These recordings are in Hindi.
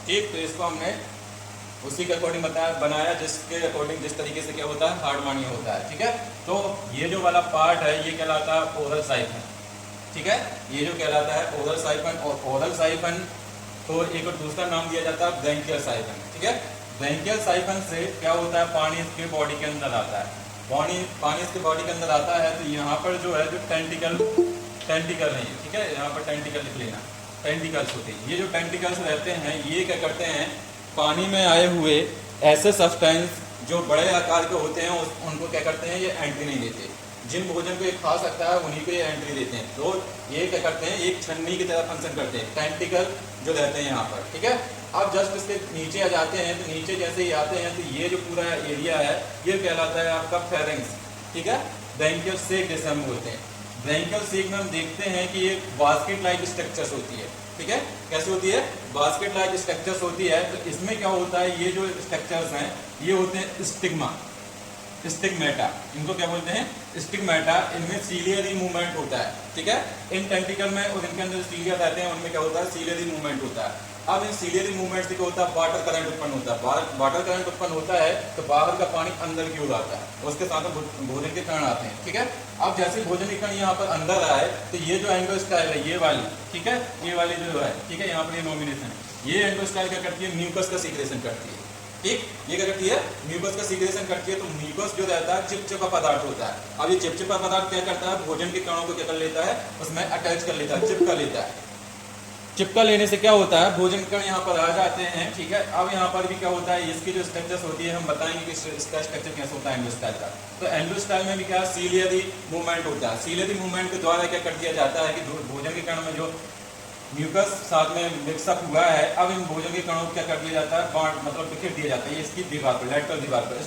ठीक, तो इसको हमने उसी के अकॉर्डिंग बनाया जिसके अकॉर्डिंग जिस तरीके से क्या होता है हार्ड मानिया होता है। ठीक है, तो ये जो वाला पार्ट है ये कहलाता है ओरल साइफन। ठीक है, ये जो कहलाता है ओरल साइफन, और ओरल साइफन को एक और दूसरा नाम दिया जाता है ब्रैंकियल साइफन। ठीक है, ब्रैंकियल साइफन से क्या होता है पानी इसके बॉडी के अंदर आता है, पानी इसके बॉडी के अंदर आता है। तो यहाँ पर जो है जो टेंटिकल नहीं है, ठीक है, यहाँ पर टेंटिकल लिख लेना, टेंटिकल्स होते हैं। ये जो टेंटिकल्स रहते हैं ये क्या करते हैं पानी में आए हुए ऐसे सब्सटेंस जो बड़े आकार के होते हैं उनको क्या करते हैं ये एंट्री नहीं देते। जिन भोजन को ये खा सकता है उन्हीं को ये एंट्री देते हैं। तो ये क्या करते हैं एक छन्नी की तरह फंक्शन करते हैं, टेंटिकल जो रहते हैं यहाँ पर। ठीक है, अब जस्ट इसके नीचे आ जाते हैं, तो नीचे जैसे ही आते हैं तो ये जो पूरा एरिया है ये कहलाता है आपका फेरिंग्स। ठीक है, ब्रैंकियल सेक जैसे हम बोलते हैं। ब्रैंकियल सेक में हम देखते हैं कि ये बास्केट लाइक स्ट्रक्चर्स होती है। ठीक है, कैसे होती है बास्केट लाइक स्ट्रक्चर्स होती है। तो इसमें क्या होता है ये जो स्ट्रक्चर्स हैं ये होते हैं स्टिग्मा, स्टिग्मेटा, इनको क्या बोलते हैं स्टिग्मेटा। इनमें सीलियरी मूवमेंट होता है। ठीक है, इन टेंटिकल में और इनके अंदर सीलिया रहते हैं उनमें क्या होता है सीलियरी मूवमेंट होता है। अब इन सीलियरी मूवमेंट से क्या होता है वाटर करंट उत्पन्न होता है। वाटर करंट उत्पन्न होता है तो बाहर का पानी अंदर की ओर आता है, उसके साथ भोजन के कण आते हैं। ठीक है, अब जैसे भोजन के कण यहाँ पर अंदर आए तो ये जो एंडोस्टाइल है ये वाली, ठीक है, ये वाली जो है, ठीक है, यहाँ पर ये नॉमिनेशन है, ये एंडोस्टाइल क्या करती है म्यूकस का सीक्रेशन करती है। ठीक, ये क्या करती है म्यूकस का सीक्रेशन करती है। तो म्यूकस जो रहता है चिपचिपा पदार्थ होता है। अब ये चिपचिपा पदार्थ क्या करता है भोजन के कणों को क्या कर लेता है उसमें अटैच कर लेता है, चिपका लेता है। चिपका लेने से क्या होता है भोजन के कण यहाँ पर आ जाते हैं। ठीक है, अब यहाँ पर भी क्या होता है इसकी जो स्ट्रक्चर्स होती है हम बताएंगे कि इसका स्ट्रक्चर कैसे होता है एंडोस्टाइल का। तो एंडोस्टाइल में भी क्या सीलियरी मूवमेंट होता है। सीलियरी मूवमेंट के द्वारा क्या कर दिया जाता है कि भोजन के कण में जो म्यूकस साथ में मिक्सअप हुआ है अब इन भोजन के कणों को क्या कर दिया जाता है बांट मतलब बिखेर दिया जाता है इसकी दीवार पर, लेटरल दीवार पर,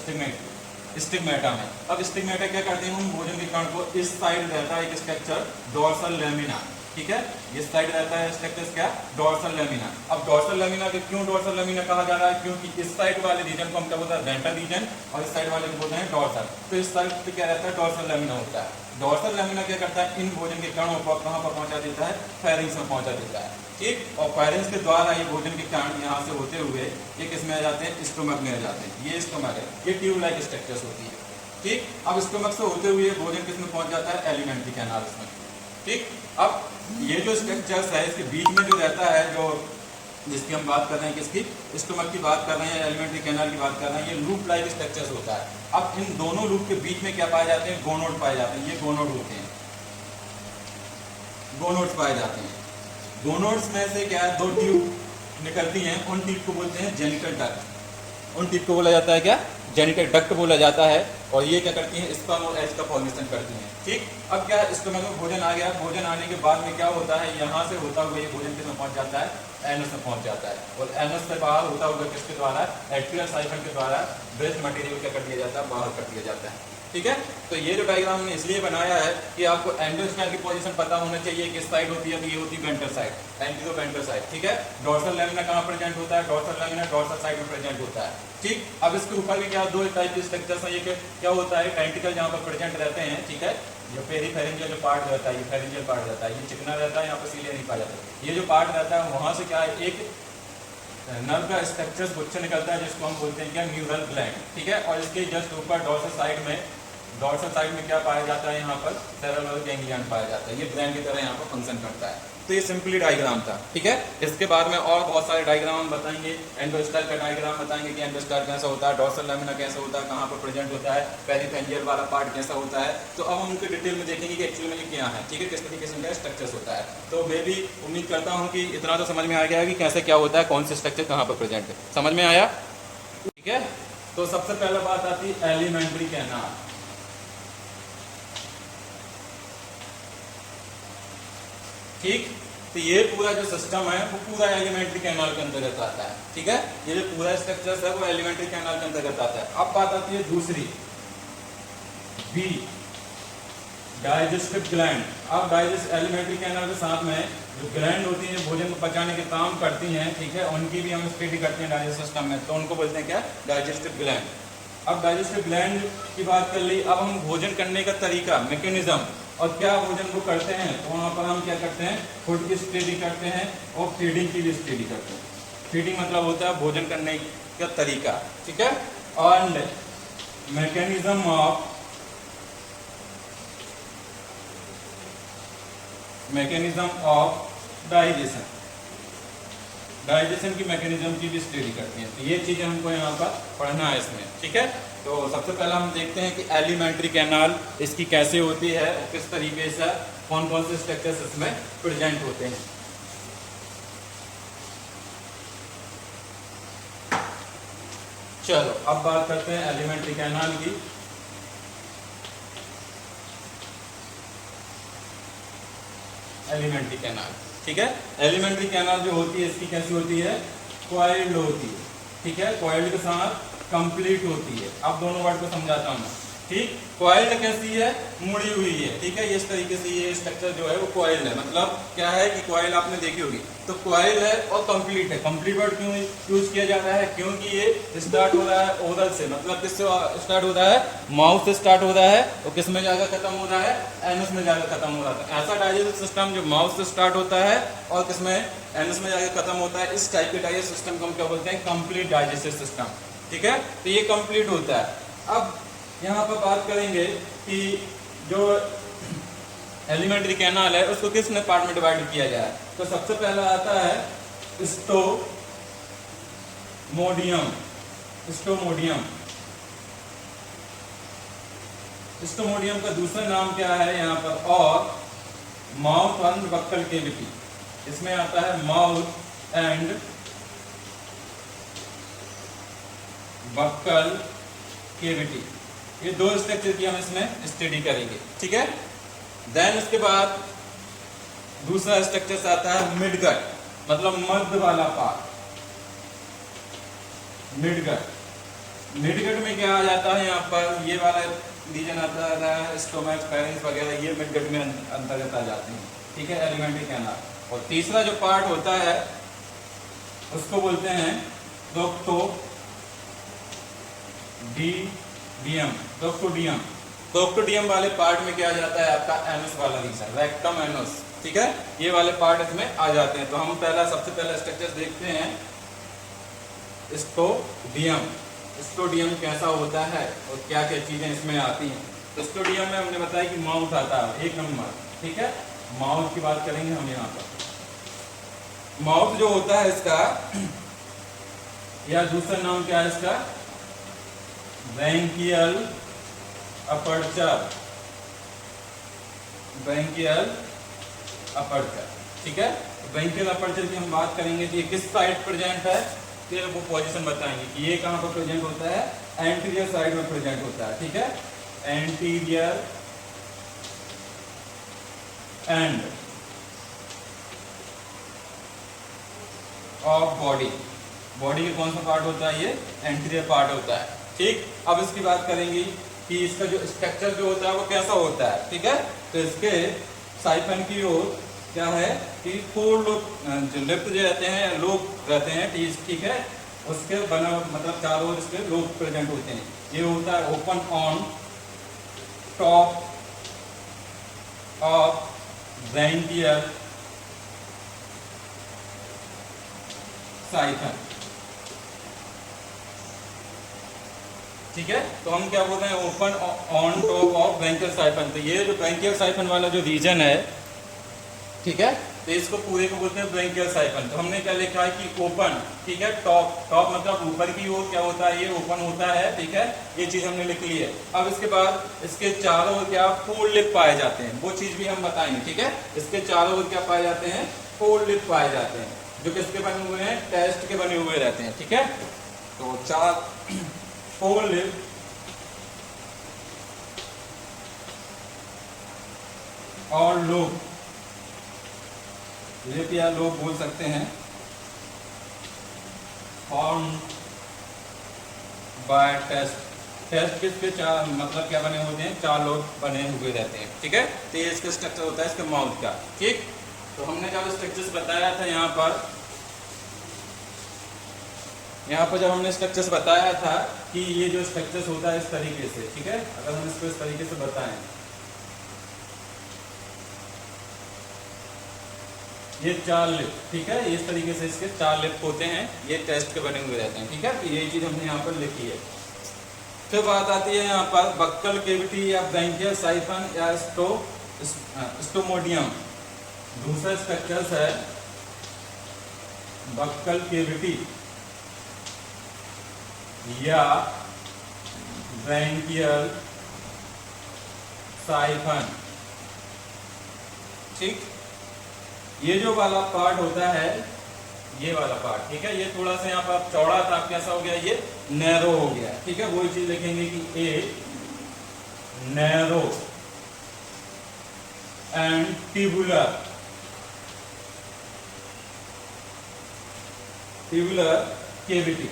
स्टिग्मेटा में। अब स्टिग्मेटा क्या करते हैं हम भोजन के कण को इस साइड रहता है एक स्ट्रक्चर डोर्सल लेमिना। ठीक है, इस साइड रहता है स्ट्रक्चर क्या डोर्सल लेमिना। अब डोर्सल लेमिना के क्यों डोर्सल लेमिना कहा जा रहा है क्योंकि इस साइड वाले रीजन को हम क्या बोलते हैं वेंट्रल रीजन और इस साइड वाले को बोलते हैं डोर्सल। तो इस साइड पे क्या रहता है डोर्सल लेमिना होता है। डोर्सल लेमिना क्या करता है इन भोजन के कणों को कहां पर पहुंचा देता है फेरिंग्स में पहुंचा देता है। ठीक, और फेरिंग्स के द्वारा ये भोजन के कण यहाँ से होते हुए ये किसमें आ जाते हैं स्टोमक में आ जाते हैं। ये स्टोमक है, ये ट्यूब लाइक स्ट्रक्चर्स होती है। ठीक, अब स्टोमक से होते हुए भोजन किसमें पहुंच जाता है एलिमेंट्री कैनाल्स में। ठीक, अब ये जो स्ट्रक्चर्स है इसके बीच में जो रहता है जो जिसकी हम बात कर रहे हैं किसकी स्टोमक की बात कर रहे हैं एलिमेंट्री कैनाल की बात कर रहे हैं, ये लूप लाइक स्ट्रक्चर्स होता है। अब इन दोनों लूप के बीच में क्या पाए जाते हैं गोनोड पाए जाते हैं। ये गोनोड होते हैं, गोनोड्स पाए जाते हैं। गोनोड्स में से क्या है दो ट्यूब निकलती हैं, उन ट्यूब को बोलते हैं जेनिटल डक्ट। उन ट्यूब को बोला जाता है क्या जेनिटल डक्ट बोला जाता है। और ये क्या करती हैं स्पर्म और एग का फॉर्मेशन करती हैं। ठीक, अब क्या स्टोमक में भोजन आ गया, भोजन आने के बाद में क्या होता है यहाँ से होता हुआ ये भोजन किसमें पहुंच जाता है एनस में पहुंच जाता है। और एनस से बाहर होता हुआ किसके द्वारा एट्रियल साइफन के द्वारा ब्रेस्ट मटेरियल क्या कर दिया जाता है बाहर कर दिया जाता है। ठीक है, तो ये जो डायग्राम हमने इसलिए बनाया है कि आपको एंडोस्टाइल की पोजीशन पता होना चाहिए किस साइड होती है। तो ये होती है ventral side, antero ventral side. ठीक है, डोर्सल लेमिना कहाँ प्रेजेंट होता है डोर्सल लेमिना डोर्सल साइड में प्रेजेंट होता है। ठीक, अब इसके ऊपर भी क्या दो टाइप के स्ट्रक्चर्स हैं। ये क्या होता है टेंटिकल जहाँ पर प्रेजेंट रहते हैं। ठीक है, जो पेरीफेरेंजियल जो पार्ट रहता है ये फेरेंजियल पार्ट रहता है, ये चिकना रहता है, यहाँ पर सीलिया नहीं पाया जाता। ये जो पार्ट रहता है वहाँ से क्या है एक नर्व का स्ट्रक्चर गुच्छा निकलता है जिसको हम बोलते हैं क्या न्यूरल ग्लैंड। ठीक है, और इसके जस्ट ऊपर डोर्सल साइड में क्या पाया जाता है यहाँ पर सेरेब्रल गैंग्लियन पाया जाता है। ये ब्रेन की तरह यहाँ पर फंक्शन करता है। तो ये सिंपली डायग्राम था। ठीक है, इसके बाद में और बहुत सारे डायग्राम हम बताएंगे। एंडोस्टाइल का डायग्राम बताएंगे कि एंडोस्टाइल कैसा होता है, डोर्सल लेमिना कैसा होता है, कहाँ पर प्रेजेंट होता है, पेरीफेरेंजियल वाला पार्ट कैसा होता है। तो अब हम उनके डिटेल में देखेंगे कि एक्चुअली में ये क्या है। ठीक है, किस तरीके से इनका स्ट्रक्चर्स होता है। तो मैं भी उम्मीद करता हूँ कि इतना तो समझ में आ गया कि कैसे क्या होता है, कौन से स्ट्रक्चर कहाँ पर प्रेजेंट है। समझ में आया? ठीक है, तो सबसे पहले बात आती है एलिमेंट्री कैनाल। ठीक, तो ये पूरा जो सिस्टम है वो पूरा एलिमेंट्री कैनाल के अंतर्गत आता है। ठीक है, ये जो पूरा स्ट्रक्चर है वो एलिमेंट्री कैनाल के अंतर्गत आता है। अब बात आती है दूसरी बी डाइजेस्टिव ग्लैंड। अब डाइजेस्ट एलिमेंट्री कैनाल के साथ में जो ग्लैंड होती हैं जो भोजन को पचाने के काम करती हैं, ठीक है, उनकी भी हम स्टडी करते हैं डाइजेस्ट सिस्टम में, तो उनको बोलते हैं क्या डाइजेस्टिव ग्लैंड। अब डाइजेस्टिव ग्लैंड की बात कर ली। अब हम भोजन करने का तरीका मैकेनिज्म और क्या भोजन को करते हैं, तो वहाँ पर हम क्या करते हैं फूड की स्टडी करते हैं और फीडिंग की भी स्टडी करते हैं। फीडिंग मतलब होता है भोजन करने का तरीका, ठीक है। And mechanism of digestion, digestion की मैकेनिज्म की भी स्टडी करते हैं। तो ये चीज़ें हमको यहाँ पर पढ़ना है इसमें, ठीक है। तो सबसे पहला हम देखते हैं कि एलिमेंट्री कैनाल इसकी कैसे होती है और किस तरीके से कौन कौन से स्ट्रक्चर्स इसमें प्रेजेंट होते हैं। चलो अब बात करते हैं एलिमेंट्री कैनाल की। एलिमेंट्री कैनाल, ठीक है। एलिमेंट्री कैनाल जो होती है इसकी कैसी होती है, कॉइल्ड होती है, ठीक है। कॉइल्ड के साथ कंप्लीट होती है। अब दोनों वर्ड को समझाता हूँ, ठीक। कॉइल्ड कैसी है, मुड़ी हुई है, ठीक है। इस तरीके से ये स्ट्रक्चर जो है वो कॉइल्ड है। मतलब क्या है कि कॉइल आपने देखी होगी, तो कॉइल है और कंप्लीट है। कंप्लीट वर्ड क्यों यूज किया जा रहा है, क्योंकि ये स्टार्ट हो रहा है ओरल से, मतलब किससे स्टार्ट हो रहा है, माउथ से स्टार्ट हो रहा है और किस में जाकर खत्म हो रहा है, एनस में जाकर खत्म हो रहा है। ऐसा डाइजेस्टिव सिस्टम जो माउथ से स्टार्ट होता है और किसमें, एनस में जाकर खत्म होता है, इस टाइप के डाइजेस्टिव सिस्टम को हम क्या बोलते हैं, कंप्लीट डाइजेस्टिव सिस्टम, ठीक है। तो ये कंप्लीट होता है। अब यहाँ पर बात करेंगे कि जो एलिमेंट्री कैनाल है उसको किसने पार्ट में डिवाइड किया गया है। तो सबसे पहला आता है स्टोमोडियम। स्टोमोडियम, स्टोमोडियम का दूसरा नाम क्या है यहाँ पर, और माउथ एंड बक्कल केविटी। इसमें आता है माउथ एंड बक्कल केविटी। ये दो स्ट्रक्चर की हम इसमें स्टडी करेंगे, ठीक है। देन उसके बाद दूसरा स्ट्रक्चर आता है मिडगट, मतलब मध्य वाला पार्ट। मिडगट, मिडगट में क्या आ जाता है, यहाँ पर ये वाला रीजन आता है स्टोमक, फेरिंक्स वगैरह, ये मिडगट में अंतर्गत आ जाते हैं, ठीक है, एलिमेंट्री कैनाल। और तीसरा जो पार्ट होता है उसको बोलते हैं डोक्टोडियम। डोक्टोडियम वाले पार्ट में क्या आ जाता है आपका, एनस वाला रीजन, रेक्टम एनस, ठीक है। ये वाले पार्ट इसमें आ जाते हैं। तो हम सबसे पहला स्ट्रक्चर देखते हैं स्टोडियम। स्टोडियम कैसा होता है और क्या क्या चीजें इसमें आती हैं। तो स्टोडियम में हमने बताया कि माउथ आता है 1 नंबर, ठीक है। माउथ की बात करेंगे हम यहाँ पर। माउथ जो होता है इसका, या दूसरा नाम क्या है इसका, ब्रैंकियल अपर्चर। ब्रैंकियल अपर्चर, ठीक है। ब्रैंकियल अपर्चर की हम बात करेंगे कि ये किस साइड प्रेजेंट है, फिर वो पोजीशन बताएंगे कि ये कहाँ पर प्रेजेंट होता है, एंटीरियर साइड में प्रेजेंट होता है, ठीक है। Anterior end of body, body के कौन सा पार्ट होता है, ये एंटीरियर पार्ट होता है, ठीक। अब इसकी बात करेंगे कि इसका जो स्ट्रक्चर जो होता है वो कैसा होता है, ठीक है। तो इसके साइफन की ओर क्या है कि 4 लोब, जो लिफ्ट जो रहते हैं, लोब रहते हैं, ठीक है। उसके बना मतलब चारों ओर इसके लोब प्रेजेंट होते हैं। ये होता है open on top of branchial siphon, ठीक है। तो हम क्या बोल रहे हैं, open on top of branchial siphon. तो ये जो ब्रैंकियल साइफन वाला जो रीजन है, ठीक है, तो इसको पूरे को बोलते हैं ब्रैंकियल साइफन। तो हमने क्या लिखा है कि ओपन, ठीक है, टॉप मतलब ऊपर की ओर क्या होता है, ये ओपन होता है, ठीक है। ये चीज हमने लिख ली है। अब इसके बाद इसके चारों ओर क्या 4 लिप पाए जाते हैं, वो चीज भी हम बताएंगे, ठीक है। इसके चारों ओर क्या पाए जाते हैं, 4 लिप पाए जाते हैं, जो किसके बने हुए हैं, टेस्ट के बने हुए रहते हैं, ठीक है। तो 4 लिप और लोब, लिप या लोब बोल सकते हैं, फॉर्म बाय टेस्ट। टेस्ट किसके 4 मतलब क्या बने होते हैं, 4 लोब बने हुए रहते हैं, ठीक है। तो ये इसका स्ट्रक्चर होता है इसके माउथ का, ठीक। तो हमने जब स्ट्रक्चर्स बताया था यहाँ पर जब हमने स्ट्रक्चर्स बताया था कि ये जो स्ट्रक्चर्स होता है इस तरीके से, ठीक है। अगर हम इसको इस तरीके से बताएं, ये 4 लिप, ठीक है, इस तरीके से इसके 4 लिप होते हैं, ये टेस्ट के बने हुए रहते हैं, ठीक है। तो ये चीज हमने यहाँ पर लिखी है। फिर बात आती है यहाँ पर बक्कल केविटी या ब्रैंकियल साइफन या स्टोमोडियम। दूसरा स्ट्रक्चर्स है बक्कल केविटी या ब्रैंकियल साइफन, ठीक। ये जो वाला पार्ट होता है, ये वाला पार्ट, ठीक है, ये थोड़ा सा यहाँ पर चौड़ा था, कैसा हो गया, ये नैरो हो गया, ठीक है। वही चीज लिखेंगे कि a narrow and tubular cavity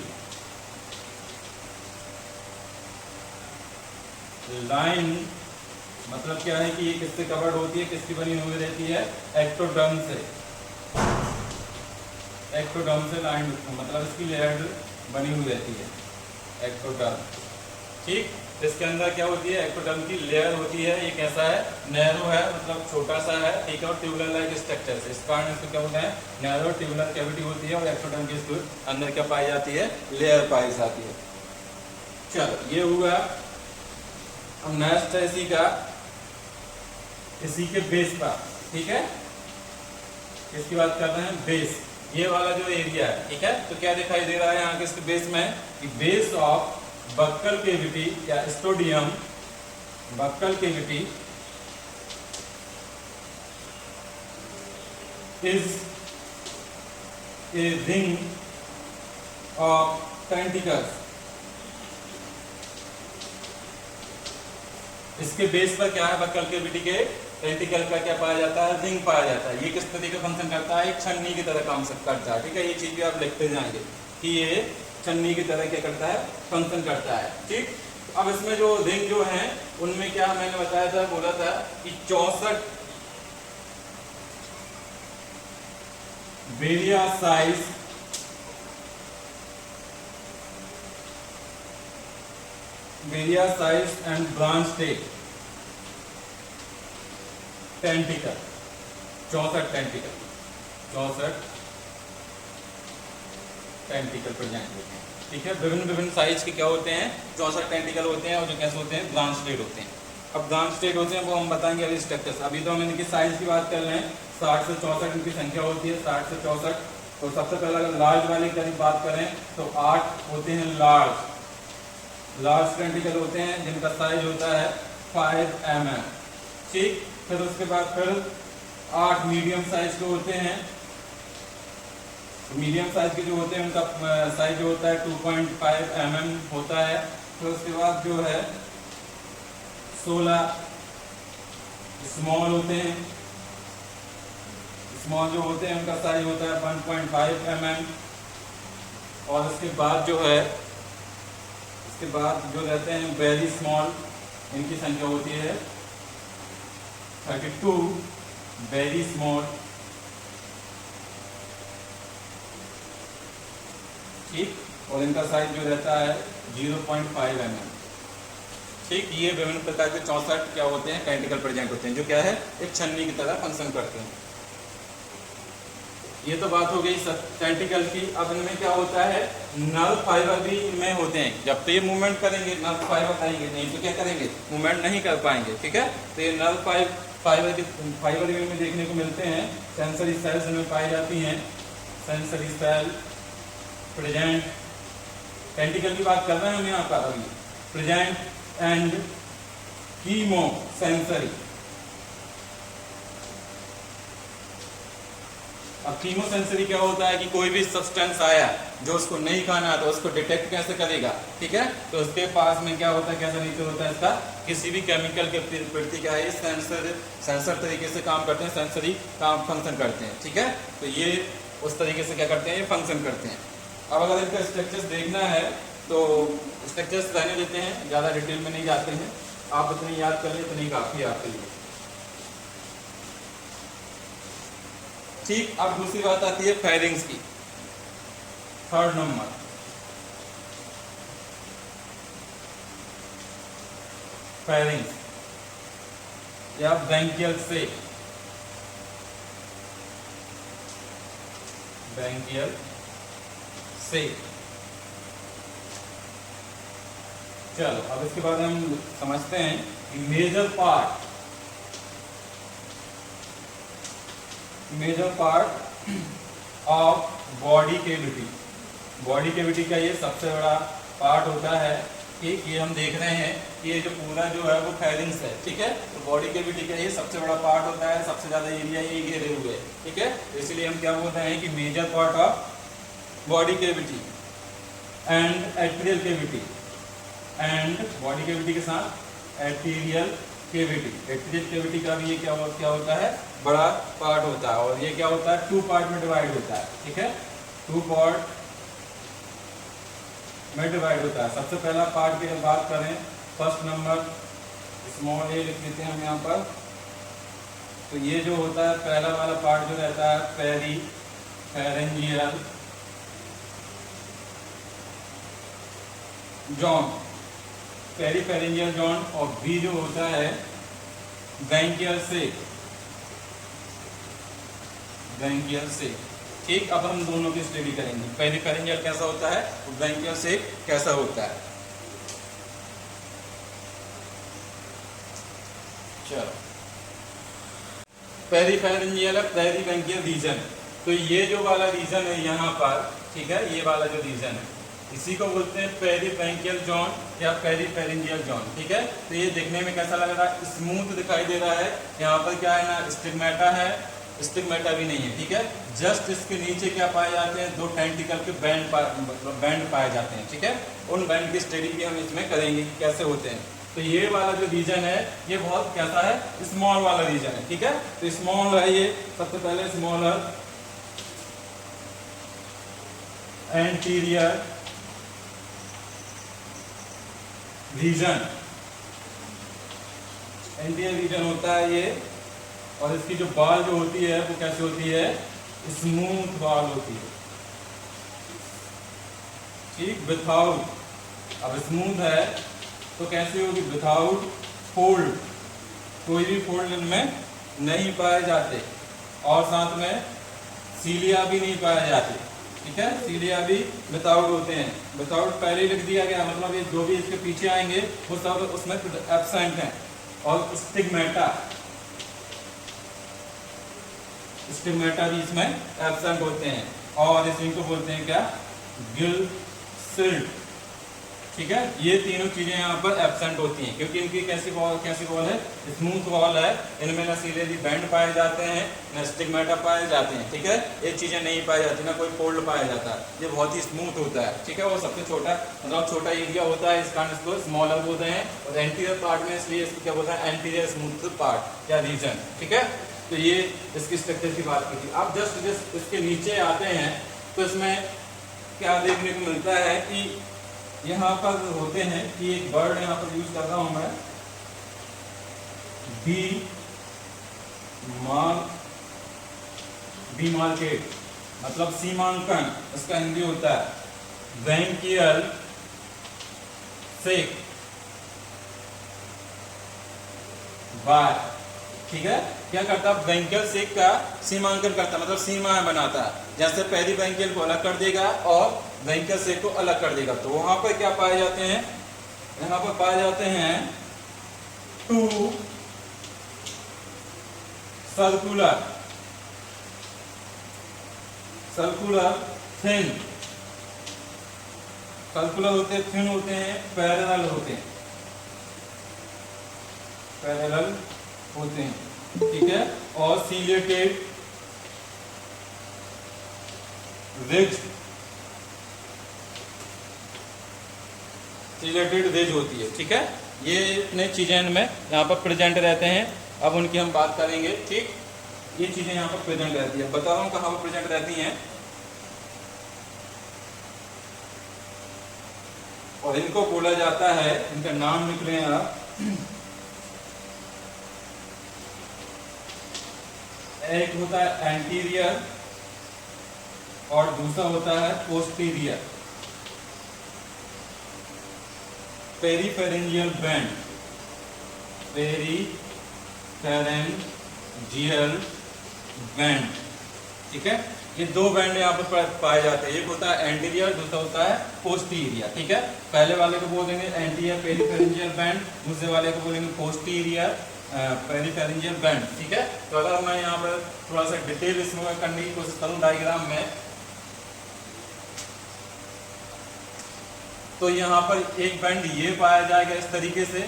line, मतलब क्या है कि ये किससे कवर्ड होती है, किसकी बनी हुई रहती है, एक्टोडर्म से। एक्टोडर्म से लाइन, मतलब इसकी लेयर बनी हुई रहती है, एक्टोडर्म, ठीक। इसके अंदर क्या होती है, एक्टोडर्म की लेयर होती है, ये कैसा है, नैरो है, मतलब छोटा सा है, ठीक है, और ट्यूबुलर लाइक स्ट्रक्चर से, इस कारण इसको क्या होता है, नैरो ट्यूबुलर कैविटी होती है, और एक्टोडर्म की इसके अंदर क्या पाई जाती है, लेयर पाई जाती है। चलो ये हुआ। अब नेक्स्ट है इसी के बेस पर, ठीक है, इसकी बात कर रहे हैं, बेस, ये वाला जो एरिया है, ठीक है। तो क्या दिखाई दे रहा है यहाँ के इसके बेस में कि बेस ऑफ बक्कल केविटी या stomodeum, buccal cavity is a ring of tentacles. इसके बेस पर क्या है, बक्कल केविटी के टेंटिकल का क्या पाया जाता है, रिंग पाया जाता है। ये किस तरीके का फंक्शन करता है, एक छन्नी की तरह काम करता है, ठीक है। ये चीज भी आप लिखते जाएंगे कि ये छन्नी की तरह क्या करता है, फंक्शन करता है, ठीक। अब इसमें जो रिंग जो है, उनमें क्या मैंने बताया था, बोला था कि 64 various size and branch tentacle, 64 tentacle present होते हैं, ठीक है। विभिन्न साइज के क्या होते हैं, 64 टेंटिकल होते हैं, और जो कैसे होते हैं, ब्रांच स्टेट होते हैं। अब ब्रांच स्टेट होते हैं वो हम बताएंगे अभी स्ट्रक्चर। अभी तो हम इनकी साइज की बात कर रहे हैं, 60 से 64 इनकी संख्या होती है, 60 से 64। तो सबसे पहले अगर लार्ज वाले की बात करें तो 8 होते हैं लार्ज टेंटिकल होते हैं, जिनका साइज होता है 5 mm, ठीक। फिर उसके बाद फिर 8 मीडियम साइज के होते हैं। मीडियम साइज के जो होते हैं उनका साइज जो होता है 2.5 mm होता है। फिर उसके बाद जो है 16 स्मॉल होते हैं, स्मॉल जो होते हैं उनका साइज होता है 1.5 mm। और इसके बाद जो है, इसके बाद जो रहते हैं वेरी स्मॉल, इनकी संख्या होती है 32 वेरी स्मॉल, ठीक। और इनका साइज जो रहता है 0.5 mm, ठीक। ये विभिन्न प्रकार के 64 क्या होते हैं, टेंटिकल प्रेजेंट होते हैं, जो क्या है, एक छन्नी की तरह फंक्शन करते हैं। ये तो बात हो गई टेंटिकल की। अब इनमें क्या होता है, नर्व फाइबर भी इनमें होते हैं। जब तो ये मूवमेंट करेंगे, नर्व फाइबर आएंगे, नहीं तो क्या करेंगे, मूवमेंट नहीं कर पाएंगे, ठीक है। तो ये नर्व फाइबर में देखने को मिलते हैं। सेंसरी सेल्स इनमें पाई जाती हैं, सेंसरी सेल प्रेजेंट। टेंटिकल की बात कर रहे हैं हम यहाँ पर अभी, प्रेजेंट एंड कीमो सेंसरी। अब कीमोसेंसरी क्या होता है कि कोई भी सब्सटेंस आया जो उसको नहीं खाना तो उसको डिटेक्ट कैसे करेगा, ठीक है। तो उसके पास में क्या होता है, कैसा नेचर होता है इसका, किसी भी केमिकल के प्रति क्या है, सेंसर तरीके से काम करते हैं, सेंसरी काम फंक्शन करते हैं, ठीक है। तो ये उस तरीके से क्या करते हैं, ये फंक्शन करते हैं। अब अगर इनका स्ट्रक्चर्स देखना है तो स्ट्रक्चर्स रहने देते हैं, ज़्यादा डिटेल में नहीं जाते हैं, आप इतनी याद कर लें इतनी काफ़ी आपके लिए, ठीक। अब दूसरी बात आती है फेरिंग्स की, 3rd नंबर। फेरिंग्स या ब्रैंकियल से ब्रैंकियल सेक। चलो अब इसके बाद हम समझते हैं कि major part of body cavity. Body cavity का ये सबसे बड़ा पार्ट होता है। ठीक, ये हम देख रहे हैं कि ये जो पूरा जो है वो फेरिंग्स है। ठीक है, तो बॉडी कैविटी का ये सबसे बड़ा पार्ट होता है, सबसे ज्यादा एरिया ये घेरे हुए है। ठीक है, तो इसलिए हम क्या बोलते हैं कि major part of body cavity and atrial cavity, and body cavity के साथ एट्रियल कैविटी। एट्रियल कैविटी का भी ये क्या होता है, बड़ा पार्ट होता है, और ये क्या होता है, 2 पार्ट में डिवाइड होता है। ठीक है, 2 पार्ट में डिवाइड होता है। सबसे पहला पार्ट की हम बात करें, फर्स्ट नंबर स्मॉल ए लिख देते हैं हम यहाँ पर। तो ये जो होता है पहला वाला पार्ट जो रहता है पेरीफेरेंजियल जॉन, पेरीफेरेंजियल जॉन, और बी जो होता है ब्रैंकियल सेक। ठीक, अब हम दोनों की स्टडी करेंगे, पेरीफेरेंजियल कैसा होता है और ब्रैंकियल सेक कैसा होता है। चलो, पेरीफेरेंजियल पेरीब्रैंकियल रीजन। तो ये जो वाला रीजन है यहाँ पर, ठीक है, ये वाला जो रीजन है इसी को बोलते हैं पेरीब्रैंकियल जॉन या पेरीफेरेंजियल जॉन। ठीक है, तो ये देखने में कैसा लग रहा है, स्मूथ दिखाई दे रहा है। यहाँ पर क्या है ना, स्टिग्मेटा है, स्टिग्मेटा भी नहीं है। ठीक है, जस्ट इसके नीचे क्या पाए जाते हैं, 2 टेंटिकल के बैंड पाए जाते हैं। ठीक है, उन बैंड की स्टडी भी हम इसमें करेंगे कि कैसे होते हैं। तो ये वाला जो रीजन है ये बहुत कैसा है, स्मॉल वाला रीजन है। ठीक है, तो स्मॉल है ये, सबसे पहले smaller anterior reason, anterior reason होता है ये, और इसकी जो बाल जो होती है वो कैसी होती है, स्मूथ बाल होती है। ठीक, विथआउट, अब स्मूथ है तो कैसी होगी, विथआउट फोल्ड, कोई भी फोल्ड इनमें नहीं पाए जाते, और साथ में सीलिया भी नहीं पाए जाते। ठीक है, सीलिया भी विदाउट होते हैं। विदाउट पहले लिख दिया गया, मतलब ये जो भी इसके पीछे आएंगे वो सब उसमें एब्सेंट हैं। और स्टिग्मेटा भी इसमें एब्सेंट होते हैं, और इनको बोलते हैं क्या, गिल-सिल्ट। ठीक है, ये तीनों चीजें यहाँ पर एब्सेंट होती हैं, क्योंकि इनकी कैसी वॉल है, स्मूथ वॉल है। इनमें न सीधे बैंड पाए जाते हैं, न स्टिग्मेटा पाए जाते हैं। ठीक है, ये चीजें नहीं पाई जाती, ना कोई फोल्ड पाया जाता है, ये बहुत ही स्मूथ होता है। ठीक है, वो सबसे छोटा, मतलब छोटा एरिया होता है, इस कारण इसको स्मॉलर बोलते हैं। और एंटीरियर पार्ट में इसलिए इसको क्या बोलते हैं, एंटीरियर स्मूथ पार्ट या रीजन। ठीक है, तो ये इसकी स्ट्रक्चर की बात की थी। अब जस्ट इसके नीचे आते हैं तो इसमें क्या देखने को मिलता है कि यहाँ पर होते हैं कि एक वर्ड यहाँ पर यूज कर रहा हूं मैं, डिमार्केट, मतलब सीमांकन, इसका हिंदी होता है ब्रैंकियल सेक बाय। ठीक है, क्या करता है, ब्रैंकियल सेक का सीमांकन करता है, मतलब सीमाएं बनाता है। जैसे पेरीब्रैंकियल को अलग कर देगा और ब्रैंकियल सेक को अलग कर देगा। तो वहां पर क्या पाए जाते हैं, यहाँ पर पाए जाते हैं 2 सर्कुलर थिन, सर्कुलर होते हैं, थिन होते हैं, पैरेलल होते हैं, ठीक है, और सीलेटेड रिज होती है। ठीक है, ये इतने चीजें इनमें यहाँ पर प्रेजेंट रहते हैं। अब उनकी हम बात करेंगे। ठीक, ये चीजें यहाँ पर प्रेजेंट रहती है, बता रहा हूँ कहाँ पर प्रेजेंट रहती हैं, और इनको बोला जाता है, इनका नाम लिख रहे हैं आप, एक होता है एंटीरियर और दूसरा होता है posterior. Peripharyngeal band, peripharyngeal band. ठीक है, ये दो बैंड यहाँ पर पाए जाते हैं, एक होता है एंटीरियर, दूसरा होता है पोस्टीरियर। ठीक है, पहले वाले को बोल देंगे एंटीरियर पेरिफेरेंजियल बैंड, दूसरे वाले को बोलेंगे पोस्टीरियर पेरिफेरेंजियल बैंड। ठीक है, तो अगर मैं यहाँ पर थोड़ा सा डिटेल इसमें करने की कोशिश करूँ डायग्राम में, तो यहाँ पर एक बैंड ये पाया जाएगा इस तरीके से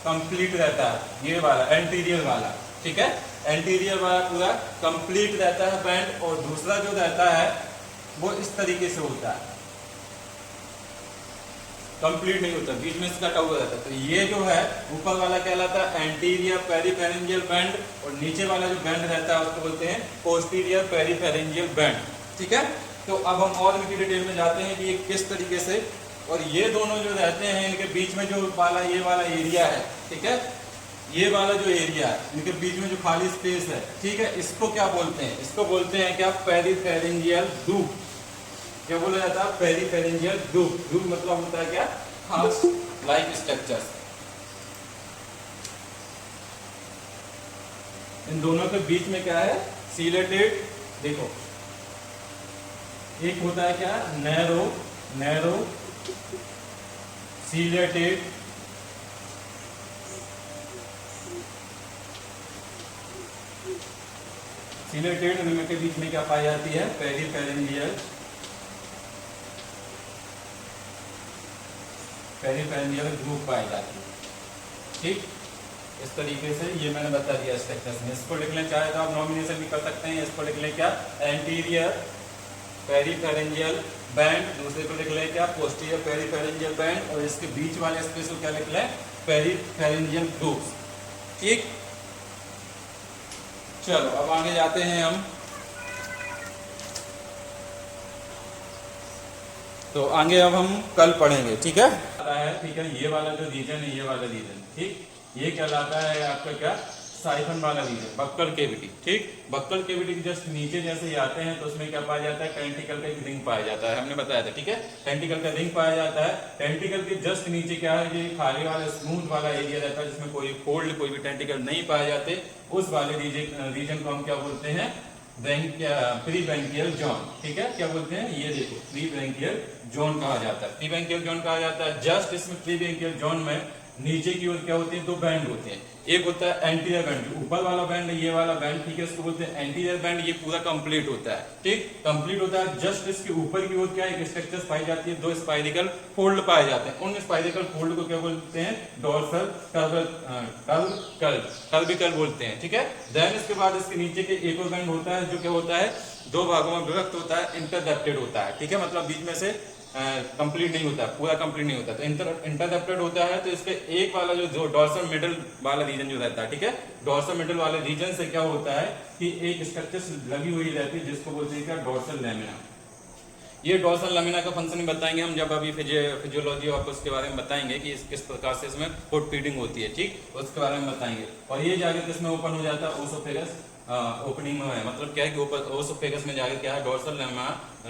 कंप्लीट रहता है, ये वाला एंटीरियर वाला। ठीक है, एंटीरियर वाला पूरा कंप्लीट रहता है बैंड, और दूसरा जो रहता है वो इस तरीके से होता है, कंप्लीट नहीं होता, बीच में से कटा हुआ रहता है। तो ये जो है ऊपर वाला कहलाता है एंटीरियर पेरिफेरेंजियल बैंड, और नीचे वाला जो बैंड रहता है उसको बोलते हैं पोस्टीरियर पेरिफेरेंजियल बैंड। ठीक है, तो अब हम और इनकी डिटेल में जाते हैं कि ये किस तरीके से, और ये दोनों जो रहते हैं इनके बीच में जो वाला ये वाला एरिया है, ठीक है, ये वाला जो एरिया है इनके बीच में जो खाली स्पेस है, ठीक है, इसको क्या बोलते हैं? इसको बोलते हैं क्या? पेरिफेरेंजियल लूप। क्या बोला जाता है? पेरिफेरेंजियल लूप। लूप मतलब होता है क्या? खास लाइक स्ट्रक्चर्स। इन दोनों के बीच में क्या है? सीलेटेड। देखो, एक होता है क्या? नैरो सीलेटेड इनमें के बीच में क्या पाई जाती है? पेरिफेरेंजियल ग्रुप पाई जाती है। ठीक, इस तरीके से ये मैंने बता दिया स्ट्रक्चर्स में। इसको लिख लें, चाहे तो आप नॉमिनेशन भी कर सकते हैं। इसको लिख लें क्या? एंटीरियर पेरिफेरेंजियल बैंड, दूसरे को लिख लें क्या? पोस्टीरियर पेरिफेरेंजियल बैंड, और इसके बीच वाले स्पेस को क्या लिख लें? पेरिफेरेंजियल ग्रुप्स। ठीक, चलो अब आगे जाते हैं हम। तो आगे अब हम कल पढ़ेंगे। ठीक है, ठीक है, ये वाला जो रीजन है, ये वाला रीजन, ठीक, ये कहलाता है आपका क्या? साइफन वाला रीजन, बक्कल केविटी। ठीक, बक्कल केविटी के जस्ट नीचे जैसे ही आते हैं तो उसमें क्या पाया जाता है? टेंटिकल का एक रिंग पाया जाता है, हमने बताया था। ठीक है, टेंटिकल का रिंग पाया जाता है। टेंटिकल के जस्ट नीचे क्या है? ये खाली वाला स्मूथ वाला एरिया रहता है जिसमें कोई फोल्ड, कोई भी टेंटिकल नहीं पाए जाते। उस वाले रीजन को हम क्या बोलते हैं? Pre branchial zone. ठीक है, क्या बोलते हैं? ये देखो, प्री ब्रैंकियल जोन कहा जाता है। प्री ब्रैंकियल जोन कहा जाता है। जस्ट इसमें प्री ब्रैंकियल जोन में नीचे की ओर क्या होती है? दो बैंड होते हैं। एक होता है एंटीरियर बैंड, ऊपर वाला बैंड है, ये वाला बैंड, ठीक है, इसको बोलते हैं एंटीरियर बैंड। ये पूरा कंप्लीट होता है। ठीक, कंप्लीट होता है। जस्ट इसके ऊपर की ओर क्या एक स्ट्रक्चर पाई जाती है, दो स्पाइरिकल फोल्ड पाए जाते हैं। उन स्पाइरिकल फोल्ड को क्या बोलते हैं? डोर्सल कर्विकल बोलते हैं। ठीक है, देन इसके बाद इसके नीचे के एक और बैंड होता है जो क्या होता है? दो भागों में विभक्त होता है, इंटरसेप्टेड होता है। ठीक है, मतलब बीच में से कंप्लीट नहीं होता, पूरा कंप्लीट नहीं होता, तो इंटरसेप्टेड होता है। तो इसके एक वाला जो डोर्सल मिडल वाला रीजन जो रहता है, ठीक है, डोर्सल मिडल वाले रीजन से क्या होता है कि एक स्ट्रक्चर लगी हुई रहती है जिसको बोलते हैं क्या? Dorsal lamina. ये डोर्सल लैमिना का फंक्शन बताएंगे हम जब अभी फिजियोलॉजी और उसके बारे में बताएंगे कि किस प्रकार से इसमें फूड फीडिंग होती है। ठीक, उसके बारे में बताएंगे। और ये जाके किसमें ओपन हो जाता है? ओसोफेगस ओपनिंग में है, मतलब क्या है कि ऊपर ओसोफेगस में जाकर क्या है? डोर्सल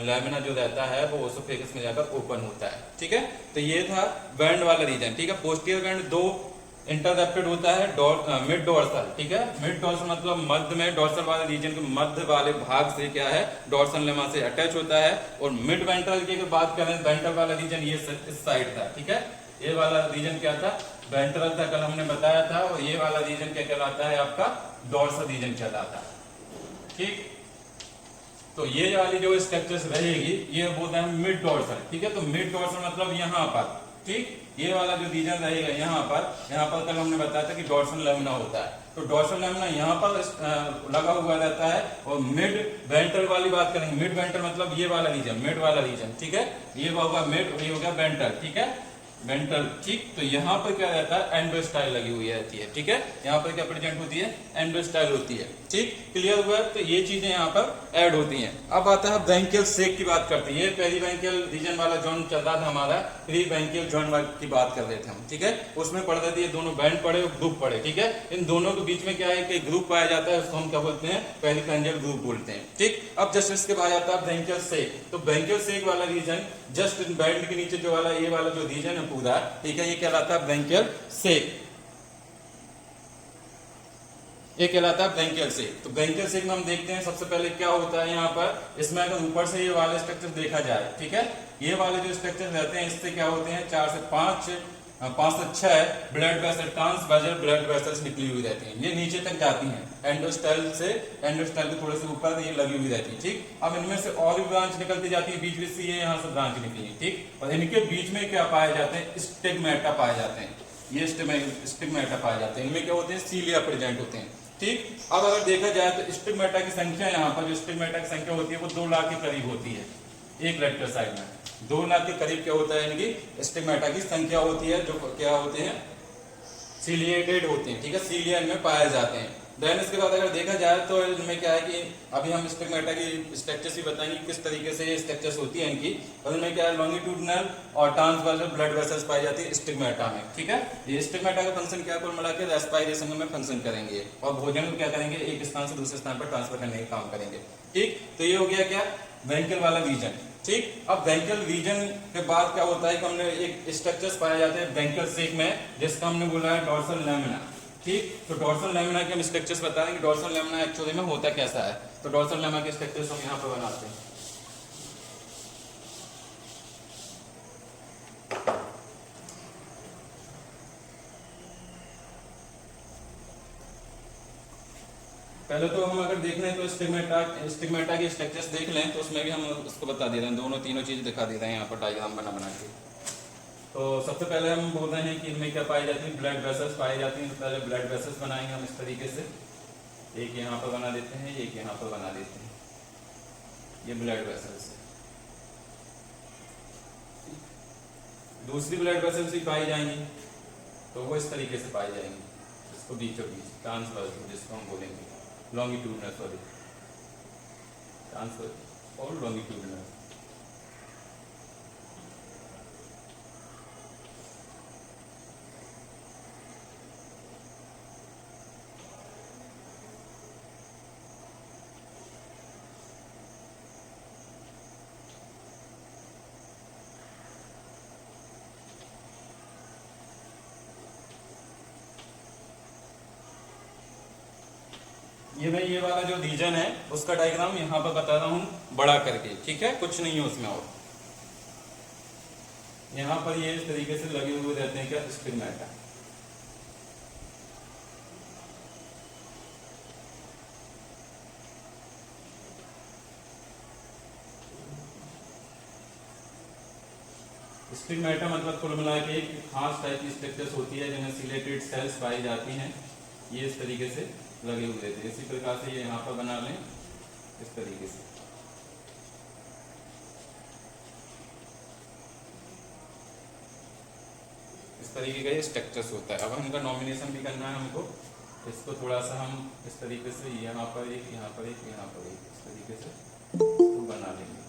लैमिना जो रहता है वो ओसोफेगस में जाकर ओपन होता है। ठीक है, तो ये था बैंड वाला रीजन। ठीक है, पोस्टीरियर बैंड दो इंटरसेप्टेड होता है, मिड डोर्सल। ठीक है, मिड डोर्सल मतलब मध्य में, डोर्सल वाले रीजन के मध्य वाले भाग से क्या है? डोर्सल लेमा से अटैच होता है। और मिड वेंट्रल की बात करें, वेंट्रल वाला रीजन ये इस साइड था। ठीक है, ये वाला रीजन क्या था? वेंट्रल था, कल हमने बताया था। और ये वाला रीजन क्या कहलाता है? आपका डोर्सल रीजन कहलाता है। ठीक, तो ये वाली जो स्ट्रक्चर्स रहेगी ये बोलते हैं मिड डोर्सल। ठीक है, तो मिड डोर्सल मतलब यहाँ पर। ठीक, ये वाला जो रीजन रहेगा यहाँ पर कल हमने बताया था कि डोर्सल लैमिना होता है। तो डोर्सल लैमिना यहाँ पर लगा हुआ रहता है। और मिड वेंट्रल वाली बात करेंगे, मिड वेंट्रल मतलब ये वाला रीजन, मिड वाला रीजन। ठीक है, ये होगा मिड, ये होगा वेंट्रल। ठीक है, वेंट्रल। ठीक, तो यहाँ पर क्या रहता है? एंडोस्टाइल लगी हुई रहती है। ठीक है, यहाँ पर क्या प्रेजेंट होती है? एंडोस्टाइल होती है। ठीक, क्लियर हुआ? तो ये चीजें यहाँ पर ऐड होती हैं। अब आता है ब्रैंकियल सेक की बात करते हैं। ये पेरी ब्रैंकियल रीजन वाला जोन चल रहा था हमारा, प्री ब्रैंकियल जोन की बात कर रहे थे हम। ठीक है, उसमें पढ़ रहे थे ये दोनों बैंड पढ़े और ग्रुप पढ़े। ठीक है, इन दोनों के बीच में क्या है कि ग्रुप पाया जाता है, उसको हम क्या बोलते हैं? पेरिफेरेंजियल ग्रुप बोलते हैं। ठीक, अब जस्ट इसके बाद आता है ब्रैंकियल सेक। तो ब्रैंकियल सेक वाला रीजन जस्ट बैंड के नीचे जो वाला ये वाला जो रीजन है पूरा, ठीक है, ये कहलाता है ब्रैंकियल सेक। ये कहलाता है ब्रैंकियल सेक। तो ब्रैंकियल सेक में हम देखते हैं सबसे पहले क्या होता है यहाँ पर। इसमें अगर ऊपर से ये वाले स्ट्रक्चर देखा जाए, ठीक है, ये वाले जो स्ट्रक्चर रहते हैं इससे क्या होते हैं 4 से 5 5 से 6 ब्लड वेसल, ट्रांसवाजल ब्लड वेसल्स निकली हुई रहती हैं। ये नीचे तक जाती हैं, एंडोस्टेल से, एंडोस्टेल के थोड़े से ऊपर ये लगी हुई रहती है, ठीक। अब इनमें से और भी ब्रांच निकलती जाती है बीच बीच से, ये यहाँ से ब्रांच निकली है, ठीक। और इनके बीच में क्या पाए जाते हैं, स्टिग्मेटा पाए जाते हैं। ये स्टिग्मेटा पाए जाते हैं। इनमें क्या होते हैं, सीलिया प्रेजेंट होते हैं, ठीक। अब अगर देखा जाए तो स्टिग्मेटा की संख्या, यहाँ पर जो स्टिग्मेटा की संख्या होती है वो 2 लाख के करीब होती है। एक रेक्टल साइड में 2 लाख के करीब क्या होता है, इनकी स्टिग्मेटा की संख्या होती है, जो क्या होते हैं, सीलिएटेड होते हैं, ठीक है, सीलिया इनमें पाए जाते हैं। देन इसके बाद अगर देखा जाए तो इनमें क्या है कि अभी हम स्टिग्मेटा की स्ट्रक्चर्स भी बताएंगे किस तरीके से ये स्ट्रक्चर्स होती है इनकी। और इनमें क्या है, लॉन्गिट्यूडनल और ट्रांसवर्सल ब्लड वेसल्स पाई जाती है स्टिग्मेटा में, ठीक है। ये स्टिग्मेटा का फंक्शन क्या, कुल मिला के रेस्पिरेशन में फंक्शन करेंगे और भोजन को क्या करेंगे, एक स्थान से दूसरे स्थान पर ट्रांसफर करने का काम करेंगे, ठीक। तो ये हो गया क्या, ब्रैंकियल वाला रीजन, ठीक। अब ब्रैंकियल रीजन के बाद क्या होता है कि हमने एक स्ट्रक्चर्स पाए जाते हैं ब्रैंकियल सेक में, जिसका हमने बोला है डोर्सल लैमिना, ठीक। तो डोर्सल लैमिना के हम स्ट्रक्चर्स बता रहे हैं कि डोर्सल लैमिना एक्चुअली में होता कैसा है। तो डोर्सल लैमिना के स्ट्रक्चर्स हम यहाँ पर बनाते हैं। पहले तो हम अगर देख लें तो स्टिग्मेटा के स्ट्रक्चर्स देख लें तो उसमें भी हम उसको बता दे रहे हैं, दोनों तीनों चीज दिखा दे रहे हैं यहाँ पर डायग्राम बना बना के। तो सबसे पहले हम बोल रहे हैं कि इनमें क्या पाई जाती है, ब्लड वेसल्स पाई जाती हैं। तो पहले ब्लड वेसल्स बनाएंगे हम इस तरीके से, एक यहाँ पर बना देते हैं, एक यहाँ पर बना देते हैं, ये ब्लड वेसल्स है। दूसरी ब्लड वेसल्स भी पाई जाएंगी, तो वो इस तरीके से पाई जाएंगी, इसको बीचों बीच ट्रांसवर्स जिसको हम बोलेंगे, लॉन्गिट्यूडनल, सॉरी ट्रांसवर्स और लॉन्गिट्यूडनल। ये वाला जो रीजन है उसका डायग्राम यहाँ पर बता रहा हूँ बड़ा करके, ठीक है, कुछ नहीं है उसमें। और यहाँ पर ये इस तरीके से लगे हुए रहते हैं क्या, स्टिग्मेटा। स्टिग्मेटा मतलब कुल मिला के एक खास टाइप की स्ट्रक्चर्स होती है जिनमें सिलेटेड सेल्स पाई जाती हैं। ये इस तरीके से लगे हुए थे। इसी प्रकार से ये यहाँ पर बना लें इस तरीके से। इस तरीके का ये स्ट्रक्चर्स होता है। अब इनका नॉमिनेशन भी करना है हमको। इसको थोड़ा सा हम इस तरीके से यहाँ पर एक, यहाँ पर एक, यहाँ पर एक, इस तरीके से तो बना लेंगे।